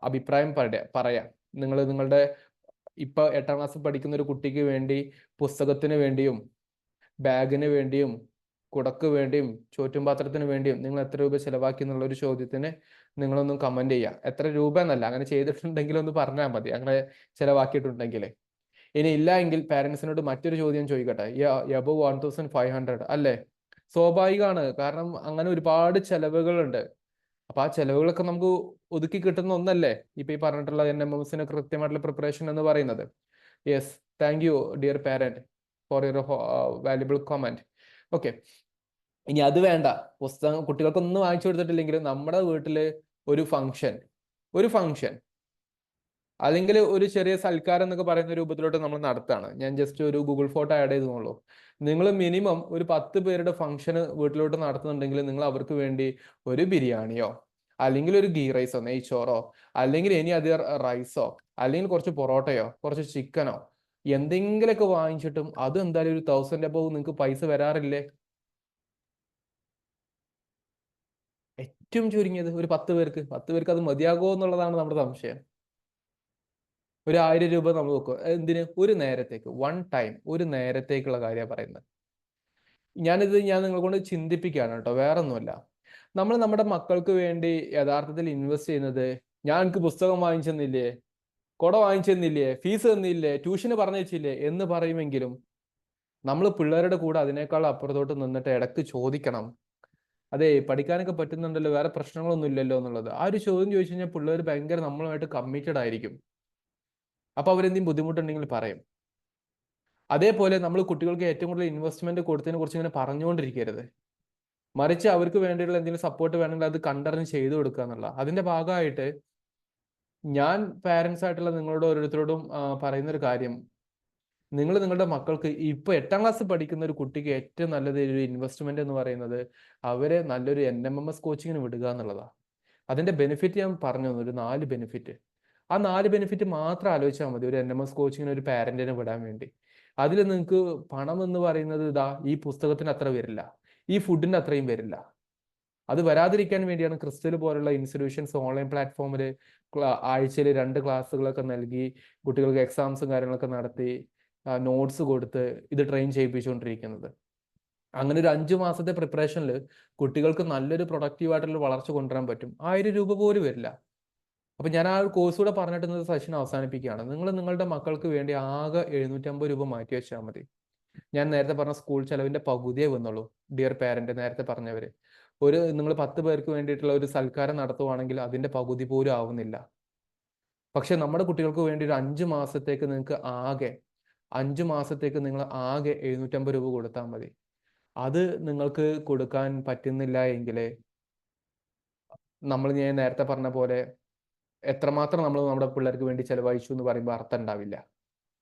അഭിപ്രായം പറയാം. നിങ്ങളുടെ ഇപ്പൊ 8ാം ക്ലാസ് പഠിക്കുന്ന ഒരു കുട്ടിക്ക് വേണ്ടി പുസ്തകത്തിന് വേണ്ടിയും ബാഗിന് വേണ്ടിയും കുടക്ക് വേണ്ടിയും ചോറ്റുംപാത്രത്തിന് വേണ്ടിയും നിങ്ങൾ എത്ര രൂപ ചെലവാക്കി എന്നുള്ള ഒരു ചോദ്യത്തിന് നിങ്ങളൊന്നും കമന്റ് ചെയ്യുക. എത്ര രൂപ എന്നല്ല, അങ്ങനെ ചെയ്തിട്ടുണ്ടെങ്കിൽ ഒന്ന് പറഞ്ഞാൽ മതി, അങ്ങനെ ചെലവാക്കിയിട്ടുണ്ടെങ്കിൽ. ഇനി ഇല്ല എങ്കിൽ പാരന്റ്സിനോട് മറ്റൊരു ചോദ്യം ചോദിക്കട്ടെ, എബവ് 1500 അല്ലേ? സ്വാഭാവികമാണ്, കാരണം അങ്ങനെ ഒരുപാട് ചെലവുകളുണ്ട്. അപ്പൊ ആ ചെലവുകളൊക്കെ നമുക്ക് ഒതുക്കി കിട്ടുന്ന ഒന്നല്ലേ ഇപ്പൊ ഈ പറഞ്ഞിട്ടുള്ള NMMSന് കൃത്യമായിട്ടുള്ള പ്രിപ്പറേഷൻ എന്ന് പറയുന്നത്. Yes, thank you dear parent for your valuable comment. Okay, ഇനി അത് വേണ്ട, പുസ്തകം കുട്ടികൾക്കൊന്നും വാങ്ങിച്ചു കൊടുത്തിട്ടില്ലെങ്കിലും നമ്മുടെ വീട്ടില് ഒരു ഫംഗ്ഷൻ അല്ലെങ്കിൽ ഒരു ചെറിയ സൽക്കാരം എന്നൊക്കെ പറയുന്ന രൂപത്തിലോട്ട് നമ്മൾ നടത്താണ്. ഞാൻ ജസ്റ്റ് ഒരു ഗൂഗിൾ ഫോട്ടോ ആഡ് ചെയ്തെന്നുള്ളൂ. നിങ്ങൾ മിനിമം ഒരു 10 പേരുടെ ഫംഗ്ഷന് വീട്ടിലോട്ട് നടത്തുന്നുണ്ടെങ്കിൽ നിങ്ങൾ അവർക്ക് വേണ്ടി ഒരു ബിരിയാണിയോ അല്ലെങ്കിൽ ഒരു ഗീ റൈസോ നെയ്ച്ചോറോ അല്ലെങ്കിൽ ഇനി അധികം റൈസോ അല്ലെങ്കിൽ കുറച്ച് പൊറോട്ടയോ കുറച്ച് ചിക്കനോ എന്തെങ്കിലുമൊക്കെ വാങ്ങിച്ചിട്ടും അത് എന്തായാലും ഒരു 1000 above നിങ്ങൾക്ക് പൈസ വരാറില്ലേ? ഏറ്റവും ചുരുങ്ങിയത് ഒരു 10 പേർക്ക് അത് മതിയാകുമോ എന്നുള്ളതാണ് നമ്മുടെ സംശയം. ഒരു 1000 രൂപ നമ്മൾ നോക്കുക. എന്തിന്? ഒരു നേരത്തേക്ക്, വൺ ടൈം, ഒരു നേരത്തേക്കുള്ള കാര്യമാണ് പറയുന്നത്. ഞാൻ നിങ്ങളെ കൊണ്ട് ചിന്തിപ്പിക്കുകയാണ് കേട്ടോ, വേറെ ഒന്നുമല്ല. നമ്മൾ നമ്മുടെ മക്കൾക്ക് വേണ്ടി യഥാർത്ഥത്തിൽ ഇൻവെസ്റ്റ് ചെയ്യുന്നത്, ഞാൻ എനിക്ക് പുസ്തകം വാങ്ങിച്ചെന്നില്ലേ, കുട വാങ്ങിച്ചെന്നില്ലേ, ഫീസ് തന്നില്ലേ, ട്യൂഷന് പറഞ്ഞില്ലേ എന്ന് പറയുമെങ്കിലും നമ്മൾ പിള്ളേരുടെ കൂടെ അതിനേക്കാൾ അപ്പുറത്തോട്ട് നിന്നിട്ട് ഇടയ്ക്ക് ചോദിക്കണം, അതെ പഠിക്കാനൊക്കെ പറ്റുന്നുണ്ടല്ലോ, വേറെ പ്രശ്നങ്ങളൊന്നും ഇല്ലല്ലോ എന്നുള്ളത്. ആ ഒരു ചോദ്യം ചോദിച്ചു കഴിഞ്ഞാൽ പിള്ളേർ ഭയങ്കര നമ്മളുമായിട്ട് കമ്മിറ്റഡ് ആയിരിക്കും. അപ്പൊ അവരെന്തെങ്കിലും ബുദ്ധിമുട്ടുണ്ടെങ്കിൽ പറയും. അതേപോലെ നമ്മൾ കുട്ടികൾക്ക് ഏറ്റവും കൂടുതൽ ഇൻവെസ്റ്റ്മെന്റ് കൊടുത്തതിനെ കുറിച്ച് ഇങ്ങനെ പറഞ്ഞുകൊണ്ടിരിക്കരുത്. മറിച്ച് അവർക്ക് വേണ്ടിയുള്ള എന്തെങ്കിലും സപ്പോർട്ട് വേണമെങ്കിൽ അത് കണ്ടറിഞ്ഞ് ചെയ്തു കൊടുക്കുക എന്നുള്ള അതിന്റെ ഭാഗമായിട്ട് ഞാൻ പാരന്റ്സ് ആയിട്ടുള്ള നിങ്ങളോട് ഓരോരുത്തരോടും പറയുന്ന ഒരു കാര്യം, നിങ്ങൾ നിങ്ങളുടെ മക്കൾക്ക് ഇപ്പൊ 8ാം ക്ലാസ് പഠിക്കുന്ന ഒരു കുട്ടിക്ക് ഏറ്റവും നല്ലത് ഒരു ഇൻവെസ്റ്റ്മെന്റ് എന്ന് പറയുന്നത് അവരെ നല്ലൊരു NMMS കോച്ചിങ്ങിന് വിടുക എന്നുള്ളതാണ്. അതിന്റെ ബെനിഫിറ്റ് ഞാൻ പറഞ്ഞു തന്നു, ഒരു 4 ബെനിഫിറ്റ്. ആ 4 ബെനിഫിറ്റ് മാത്രം ആലോചിച്ചാൽ മതി ഒരു NMS കോച്ചിങ്ങിന് ഒരു പാരന്റിനെ വിടാൻ വേണ്ടി. അതിൽ നിങ്ങൾക്ക് പണം എന്ന് പറയുന്നത് ഇതാ ഈ പുസ്തകത്തിന് അത്ര വരില്ല, ഈ ഫുഡിന്റെ അത്രയും വരില്ല. അത് വരാതിരിക്കാൻ വേണ്ടിയാണ് ക്രിസ്റ്റൽ പോലുള്ള ഇൻസ്റ്റിറ്റ്യൂഷൻസ് ഓൺലൈൻ പ്ലാറ്റ്ഫോമിൽ ആഴ്ചയിൽ 2 ക്ലാസ്സുകളൊക്കെ നൽകി കുട്ടികൾക്ക് എക്സാംസും കാര്യങ്ങളൊക്കെ നടത്തി നോട്ട്സ് കൊടുത്ത് ഇത് ട്രെയിൻ ചെയ്യിപ്പിച്ചുകൊണ്ടിരിക്കുന്നത്. അങ്ങനെ ഒരു 5 മാസത്തെ പ്രിപ്പറേഷനിൽ കുട്ടികൾക്ക് നല്ലൊരു പ്രൊഡക്റ്റീവായിട്ടുള്ള വളർച്ച കൊണ്ടുവരാൻ പറ്റും. 1000 രൂപ പോലും വരില്ല. അപ്പൊ ഞാൻ ആ കോഴ്സ് കൂടെ പറഞ്ഞിട്ട് സെഷൻ അവസാനിപ്പിക്കുകയാണ്. നിങ്ങൾ നിങ്ങളുടെ മക്കൾക്ക് വേണ്ടി ആകെ 750 രൂപ മാറ്റി വെച്ചാൽ മതി. ഞാൻ നേരത്തെ പറഞ്ഞ സ്കൂൾ ചെലവിന്റെ പകുതിയേ വന്നുള്ളൂ. ഡിയർ പാരന്റ്, നേരത്തെ പറഞ്ഞവര്, നിങ്ങൾ 10 പേർക്ക് വേണ്ടിയിട്ടുള്ള ഒരു സൽക്കാരം നടത്തുവാണെങ്കിൽ അതിന്റെ പകുതി പോലും ആവുന്നില്ല. പക്ഷെ നമ്മുടെ കുട്ടികൾക്ക് വേണ്ടി ഒരു 5 മാസത്തേക്ക് നിങ്ങൾക്ക് ആകെ 5 മാസത്തേക്ക് നിങ്ങൾ ആകെ 750 രൂപ കൊടുത്താൽ മതി. അത് നിങ്ങൾക്ക് കൊടുക്കാൻ പറ്റുന്നില്ല എങ്കിൽ ഞാൻ നേരത്തെ പറഞ്ഞ പോലെ എത്രമാത്രം നമ്മൾ നമ്മുടെ പിള്ളേർക്ക് വേണ്ടി ചെലവഴിച്ചു എന്ന് പറയുമ്പോൾ അർത്ഥം ഉണ്ടാവില്ല.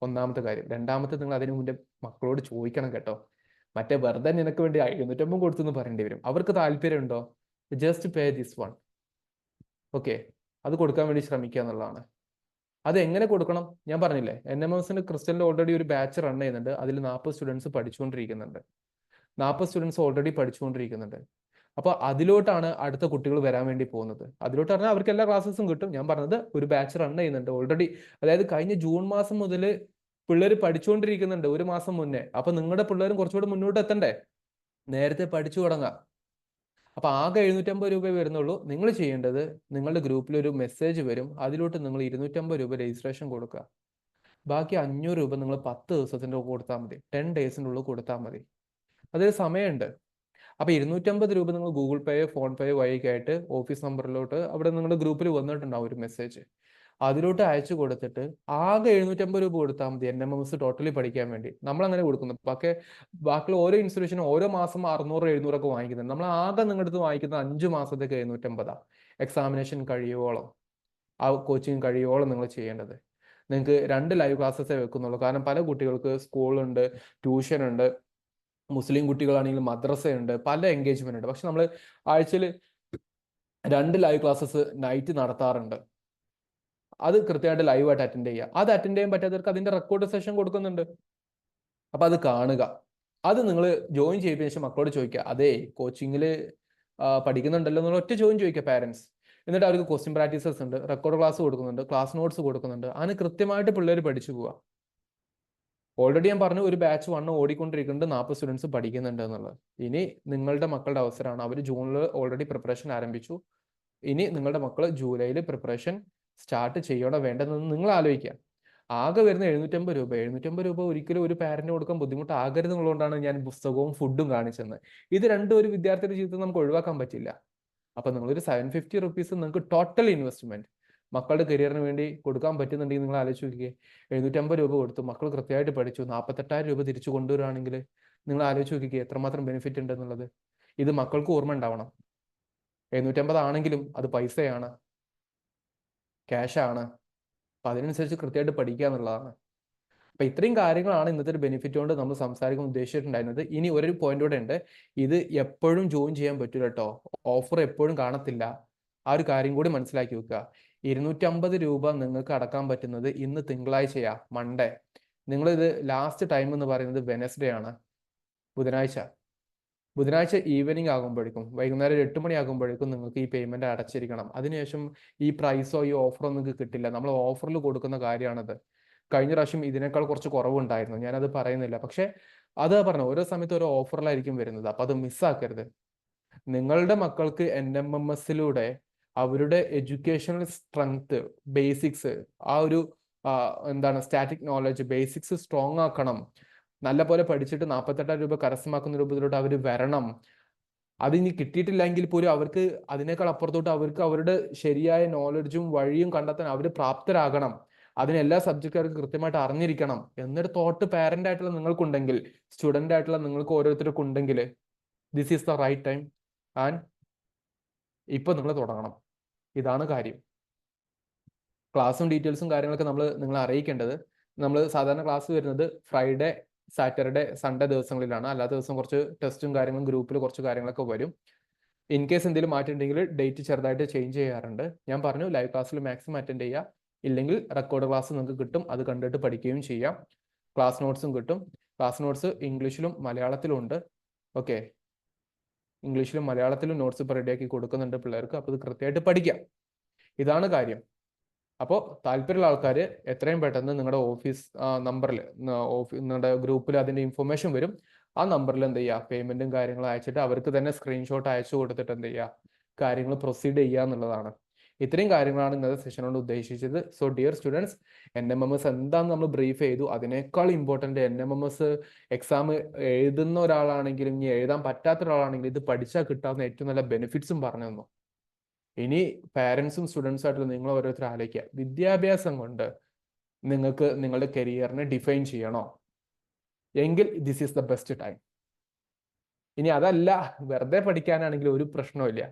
ഒന്നാമത്തെ കാര്യം. രണ്ടാമത്തെ, നിങ്ങൾ അതിനു മുന്നേ മക്കളോട് ചോദിക്കണം കേട്ടോ. മറ്റേ വെറുതെ നിനക്ക് വേണ്ടി 750 കൊടുത്തു എന്ന് പറയേണ്ടി വരും. അവർക്ക് താല്പര്യമുണ്ടോ? Just pay this one. Okay, അത് കൊടുക്കാൻ വേണ്ടി ശ്രമിക്കുക എന്നുള്ളതാണ്. അത് എങ്ങനെ കൊടുക്കണം ഞാൻ പറഞ്ഞില്ലേ. NMMSന്റെ ക്രിസ്റ്റലിൽ ഓൾറെഡി ഒരു ബാച്ച് റൺ ചെയ്യുന്നുണ്ട്. അതിൽ 40 സ്റ്റുഡൻസ് പഠിച്ചുകൊണ്ടിരിക്കുന്നുണ്ട്. 40 സ്റ്റുഡൻസ് ഓൾറെഡി പഠിച്ചുകൊണ്ടിരിക്കുന്നുണ്ട്. അപ്പൊ അതിലോട്ടാണ് അടുത്ത കുട്ടികൾ വരാൻ വേണ്ടി പോകുന്നത്. അതിലോട്ട് പറഞ്ഞാൽ അവർക്ക് എല്ലാ ക്ലാസ്സസും കിട്ടും. ഞാൻ പറഞ്ഞത് ഒരു ബാച്ച് റൺ ചെയ്യുന്നുണ്ട് ഓൾറെഡി. അതായത് കഴിഞ്ഞ ജൂൺ മാസം മുതൽ പിള്ളേർ പഠിച്ചുകൊണ്ടിരിക്കുന്നുണ്ട്, ഒരു മാസം മുന്നേ. അപ്പൊ നിങ്ങളുടെ പിള്ളേരും കുറച്ചുകൂടെ മുന്നോട്ട് എത്തണ്ടേ? നേരത്തെ പഠിച്ചു തുടങ്ങാം. അപ്പൊ ആകെ 750 രൂപ വരുന്നുള്ളൂ. നിങ്ങൾ ചെയ്യേണ്ടത്, നിങ്ങളുടെ ഗ്രൂപ്പിൽ ഒരു മെസ്സേജ് വരും, അതിലോട്ട് നിങ്ങൾ 250 രൂപ രജിസ്ട്രേഷൻ കൊടുക്കുക. ബാക്കി 500 രൂപ നിങ്ങൾ 10 ദിവസത്തിന്റെ കൊടുത്താൽ മതി, 10 ഡേയ്സിൻ്റെ ഉള്ളിൽ കൊടുത്താൽ മതി. അതൊരു സമയമുണ്ട്. അപ്പൊ 250 രൂപ നിങ്ങൾ ഗൂഗിൾ പേയോ ഫോൺ പേയോ വഴിക്കായിട്ട് ഓഫീസ് നമ്പറിലോട്ട് അവിടെ നിങ്ങളുടെ ഗ്രൂപ്പിൽ വന്നിട്ടുണ്ടാവും ഒരു മെസ്സേജ്, അതിലോട്ട് അയച്ചു കൊടുത്തിട്ട് ആകെ 750 രൂപ കൊടുത്താൽ മതി NMMS ടോട്ടലി പഠിക്കാൻ വേണ്ടി. നമ്മൾ അങ്ങനെ കൊടുക്കുന്നു. ബാക്കിയുള്ള ഓരോ ഇൻസ്റ്റിറ്റ്യൂഷനും ഓരോ മാസം 600 700 ഒക്കെ വാങ്ങിക്കുന്നുണ്ട്. നമ്മൾ ആകെ നിങ്ങളുടെ അടുത്ത് വാങ്ങിക്കുന്നത് 5 മാസത്തേക്ക് 750. എക്സാമിനേഷൻ കഴിയുവോളം, ആ കോച്ചിങ് കഴിയുവോളം നിങ്ങൾ ചെയ്യേണ്ടത്. നിങ്ങൾക്ക് 2 ലൈവ് ക്ലാസ്സസേ വെക്കുന്നുള്ളൂ. കാരണം പല കുട്ടികൾക്ക് സ്കൂളുണ്ട്, ട്യൂഷൻ ഉണ്ട്, മുസ്ലിം കുട്ടികളാണെങ്കിൽ മദ്രസയുണ്ട്, പല എൻഗേജ്മെന്റ് ഉണ്ട്. പക്ഷെ നമ്മൾ ആഴ്ചയിൽ 2 ലൈവ് ക്ലാസ്സസ് നൈറ്റ് നടത്താറുണ്ട്. അത് കൃത്യമായിട്ട് ലൈവായിട്ട് അറ്റൻഡ് ചെയ്യുക. അത് അറ്റൻഡ് ചെയ്യാൻ പറ്റാത്തവർക്ക് അതിന്റെ റെക്കോർഡ് സെഷൻ കൊടുക്കുന്നുണ്ട്. അപ്പൊ അത് കാണുക. അത് നിങ്ങൾ ജോയിൻ ചെയ്തതിനു ശേഷം മക്കളോട് ചോദിക്കുക, അതെ കോച്ചിങ്ങിൽ പഠിക്കുന്നുണ്ടല്ലോ എന്നുള്ള ഒറ്റ ചോദ്യം ചോദിക്കുക പാരന്റ്സ്. എന്നിട്ട് അവർക്ക് ക്വസ്റ്റ്യൻ പ്രാക്ടീസസ് ഉണ്ട്, റെക്കോർഡ് ക്ലാസ് കൊടുക്കുന്നുണ്ട്, ക്ലാസ് നോട്ട്സ് കൊടുക്കുന്നുണ്ട്. അതിന് കൃത്യമായിട്ട് പിള്ളേർ പഠിച്ചു പോവുക. ഓൾറെഡി ഞാൻ പറഞ്ഞു ഒരു ബാച്ച് 1 ഓടിക്കൊണ്ടിരിക്കുന്നുണ്ട്, 40 സ്റ്റുഡൻസ് പഠിക്കുന്നുണ്ട് എന്നുള്ളത്. ഇനി നിങ്ങളുടെ മക്കളുടെ അവസരമാണ്. അവർ ജൂണിൽ ഓൾറെഡി പ്രിപ്പറേഷൻ ആരംഭിച്ചു. ഇനി നിങ്ങളുടെ മക്കൾ ജൂലൈയിൽ പ്രിപ്പറേഷൻ സ്റ്റാർട്ട് ചെയ്യണോ വേണ്ടതെന്ന് നിങ്ങൾ ആലോചിക്കുക. ആകെ വരുന്ന 750 രൂപ ഒരിക്കലും ഒരു പാരന്റിന് കൊടുക്കാൻ ബുദ്ധിമുട്ടാകരുത് എന്നുള്ളതുകൊണ്ടാണ് ഞാൻ പുസ്തകവും ഫുഡും കാണിച്ചത്. ഇത് രണ്ടും ഒരു വിദ്യാർത്ഥിയുടെ ജീവിതത്തിൽ നമുക്ക് ഒഴിവാക്കാൻ പറ്റില്ല. അപ്പൊ നിങ്ങളൊരു 750 റുപ്പീസ് നിങ്ങൾക്ക് ടോട്ടൽ ഇൻവെസ്റ്റ്മെന്റ് മക്കളുടെ കരിയറിന് വേണ്ടി കൊടുക്കാൻ പറ്റുന്നുണ്ടെങ്കിൽ നിങ്ങൾ ആലോചിച്ച് നോക്കിയേ. 750 രൂപ കൊടുത്തു, മക്കൾ കൃത്യമായിട്ട് പഠിച്ചു, 48,000 രൂപ തിരിച്ചു കൊണ്ടുവരികയാണെങ്കിൽ നിങ്ങൾ ആലോചിച്ച് നോക്കിയേ എത്രമാത്രം ബെനിഫിറ്റ് ഉണ്ട് എന്നുള്ളത്. ഇത് മക്കൾക്ക് ഓർമ്മ ഉണ്ടാവണം. 750 ആണെങ്കിലും അത് പൈസയാണ്, ക്യാഷാണ്. അപ്പൊ അതിനനുസരിച്ച് കൃത്യമായിട്ട് പഠിക്കുക എന്നുള്ളതാണ്. അപ്പൊ ഇത്രയും കാര്യങ്ങളാണ് ഇന്നത്തെ ഒരു ബെനിഫിറ്റ് കൊണ്ട് നമ്മൾ സംസാരിക്കാൻ ഉദ്ദേശിച്ചിട്ടുണ്ടായിരുന്നത്. ഇനി ഒരു പോയിന്റ് കൂടെ ഉണ്ട്, ഇത് എപ്പോഴും ജോയിൻ ചെയ്യാൻ പറ്റൂല കേട്ടോ, ഓഫർ എപ്പോഴും കാണത്തില്ല. ആ ഒരു കാര്യം കൂടി മനസ്സിലാക്കി വെക്കുക. 250 രൂപ നിങ്ങൾക്ക് അടക്കാൻ പറ്റുന്നത് ഇന്ന് തിങ്കളാഴ്ചയാ, മൺഡേ. നിങ്ങളിത് ലാസ്റ്റ് ടൈം എന്ന് പറയുന്നത് വെനസ്ഡേ ആണ്, ബുധനാഴ്ച ഈവനിങ് ആകുമ്പോഴേക്കും, വൈകുന്നേരം 8 മണി ആകുമ്പോഴേക്കും നിങ്ങൾക്ക് ഈ പേയ്മെന്റ് അടച്ചിരിക്കണം. അതിനുശേഷം ഈ പ്രൈസോ ഈ ഓഫറോ നിങ്ങൾക്ക് കിട്ടില്ല. നമ്മൾ ഓഫറിൽ കൊടുക്കുന്ന കാര്യമാണത്. കഴിഞ്ഞ പ്രാവശ്യം ഇതിനേക്കാൾ കുറച്ച് കുറവുണ്ടായിരുന്നു, ഞാനത് പറയുന്നില്ല. പക്ഷെ അത് പറഞ്ഞു, ഓരോ സമയത്ത് ഓരോ ഓഫറിലായിരിക്കും വരുന്നത്. അപ്പൊ അത് മിസ്സാക്കരുത്. നിങ്ങളുടെ മക്കൾക്ക് NMMS-ലൂടെ അവരുടെ എഡ്യൂക്കേഷണൽ സ്ട്രെങ്ത്, ബേസിക്സ്, ആ ഒരു എന്താണ് സ്റ്റാറ്റിക് നോളജ്, ബേസിക്സ് സ്ട്രോങ് ആക്കണം. നല്ല പോലെ പഠിച്ചിട്ട് 48,000 രൂപ കരസ്ഥമാക്കുന്ന രൂപത്തിലോട്ട് അവർ വരണം. അതിനി കിട്ടിയിട്ടില്ലെങ്കിൽ പോലും അവർക്ക് അതിനേക്കാൾ അപ്പുറത്തോട്ട് അവർക്ക് അവരുടെ ശരിയായ നോളജും വഴിയും കണ്ടെത്താൻ അവർ പ്രാപ്തരാകണം. അതിന് എല്ലാ സബ്ജക്റ്റുകാർക്ക് കൃത്യമായിട്ട് അറിഞ്ഞിരിക്കണം എന്നൊരു തോട്ട് പാരന്റ് ആയിട്ടുള്ള നിങ്ങൾക്കുണ്ടെങ്കിൽ, സ്റ്റുഡന്റ് ആയിട്ടുള്ള നിങ്ങൾക്ക് ഓരോരുത്തർക്കും ഉണ്ടെങ്കിൽ, this is the right time. And ഇപ്പൊ നിങ്ങൾ തുടങ്ങണം. ഇതാണ് കാര്യം. ക്ലാസ്സും ഡീറ്റെയിൽസും കാര്യങ്ങളൊക്കെ നമ്മൾ നിങ്ങളെ അറിയിക്കേണ്ടത്, നമ്മൾ സാധാരണ ക്ലാസ് വരുന്നത് ഫ്രൈഡേ, സാറ്റർഡേ, സൺഡേ ദിവസങ്ങളിലാണ്. അല്ലാത്ത ദിവസം കുറച്ച് ടെസ്റ്റും കാര്യങ്ങളും ഗ്രൂപ്പിൽ കുറച്ച് കാര്യങ്ങളൊക്കെ വരും. ഇൻ കേസ് എന്തെങ്കിലും മാറ്റിയിട്ടുണ്ടെങ്കിൽ ഡേറ്റ് ചെറുതായിട്ട് ചേഞ്ച് ചെയ്യാറുണ്ട്. ഞാൻ പറഞ്ഞു ലൈവ് ക്ലാസ്സിൽ മാക്സിമം അറ്റൻഡ് ചെയ്യുക. ഇല്ലെങ്കിൽ റെക്കോർഡ് ക്ലാസ് നിങ്ങൾക്ക് കിട്ടും, അത് കണ്ടിട്ട് പഠിക്കുകയും ചെയ്യാം. ക്ലാസ് നോട്ട്സും കിട്ടും. ക്ലാസ് നോട്ട്സ് ഇംഗ്ലീഷിലും മലയാളത്തിലും ഉണ്ട്. ഓക്കെ, ഇംഗ്ലീഷിലും മലയാളത്തിലും നോട്ട്സ് ഇപ്പോൾ റെഡിയാക്കി കൊടുക്കുന്നുണ്ട് പിള്ളേർക്ക്. അപ്പോൾ ഇത് കൃത്യമായിട്ട് പഠിക്കാം. ഇതാണ് കാര്യം. അപ്പോൾ താല്പര്യമുള്ള ആൾക്കാർ എത്രയും പെട്ടെന്ന് നിങ്ങളുടെ ഓഫീസ് നമ്പറിൽ, നിങ്ങളുടെ ഗ്രൂപ്പിൽ അതിൻ്റെ ഇൻഫർമേഷൻ വരും. ആ നമ്പറിൽ എന്ത് ചെയ്യുക, പേയ്മെന്റും കാര്യങ്ങളും അയച്ചിട്ട് അവർക്ക് തന്നെ സ്ക്രീൻഷോട്ട് അയച്ചു കൊടുത്തിട്ട് എന്ത് ചെയ്യുക, കാര്യങ്ങൾ പ്രൊസീഡ് ചെയ്യുക എന്നുള്ളതാണ്. ഇത്രയും കാര്യങ്ങളാണ് ഇന്നത്തെ സെഷൻ കൊണ്ട് ഉദ്ദേശിച്ചത്. സോ ഡിയർ സ്റ്റുഡൻസ്, NMMS എന്താണെന്ന് നമ്മൾ ബ്രീഫ് ചെയ്തു. അതിനേക്കാൾ ഇമ്പോർട്ടൻ്റ് NMMS എക്സാം എഴുതുന്ന ഒരാളാണെങ്കിലും ഇനി എഴുതാൻ പറ്റാത്ത ഒരാളാണെങ്കിലും ഇത് പഠിച്ചാൽ കിട്ടാവുന്ന ഏറ്റവും നല്ല ബെനിഫിറ്റ്സും പറഞ്ഞു തന്നു. ഇനി പാരൻസും സ്റ്റുഡൻസും ആയിട്ടുള്ള നിങ്ങൾ ഓരോരുത്തർ ആലോചിക്കുക, വിദ്യാഭ്യാസം കൊണ്ട് നിങ്ങൾക്ക് നിങ്ങളുടെ കരിയറിനെ ഡിഫൈൻ ചെയ്യണോ എങ്കിൽ this is the best time. ഇനി അതല്ല, വെറുതെ പഠിക്കാനാണെങ്കിൽ ഒരു പ്രശ്നവും.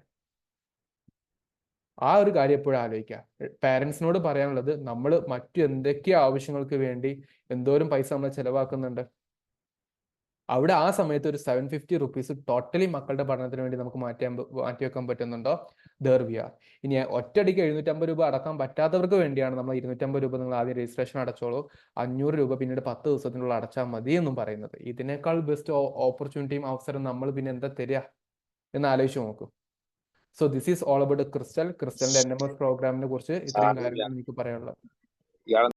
ആ ഒരു കാര്യം എപ്പോഴും ആലോചിക്കുക. പാരൻസിനോട് പറയാനുള്ളത്, നമ്മൾ മറ്റു എന്തൊക്കെ ആവശ്യങ്ങൾക്ക് വേണ്ടി എന്തോരം പൈസ നമ്മൾ ചെലവാക്കുന്നുണ്ട്, അവിടെ ആ സമയത്ത് ഒരു 750 റുപ്പീസ് ടോട്ടലി മക്കളുടെ പഠനത്തിന് വേണ്ടി നമുക്ക് മാറ്റിവെക്കാൻ പറ്റുന്നുണ്ടോ? There we are. ഇനി ഒറ്റയടിക്ക് 750 രൂപ അടക്കാൻ പറ്റാത്തവർക്ക് വേണ്ടിയാണ് നമ്മൾ 250 രൂപ നിങ്ങൾ ആദ്യം രജിസ്ട്രേഷൻ അടച്ചോളൂ, 500 രൂപ പിന്നീട് 10 ദിവസത്തിനുള്ള അടച്ചാൽ മതി എന്നും പറയുന്നത്. ഇതിനേക്കാൾ ബെസ്റ്റ് ഓപ്പർച്യൂണിറ്റിയും അവസരം നമ്മൾ പിന്നെ എന്താ തരിക എന്ന് ആലോചിച്ച് നോക്കൂ. So this is all about ക്രിസ്റ്റലിന്റെ NMS പ്രോഗ്രാമിനെ കുറിച്ച് ഇത്രയും കാര്യങ്ങൾ എനിക്ക് പറയാനുള്ളത്.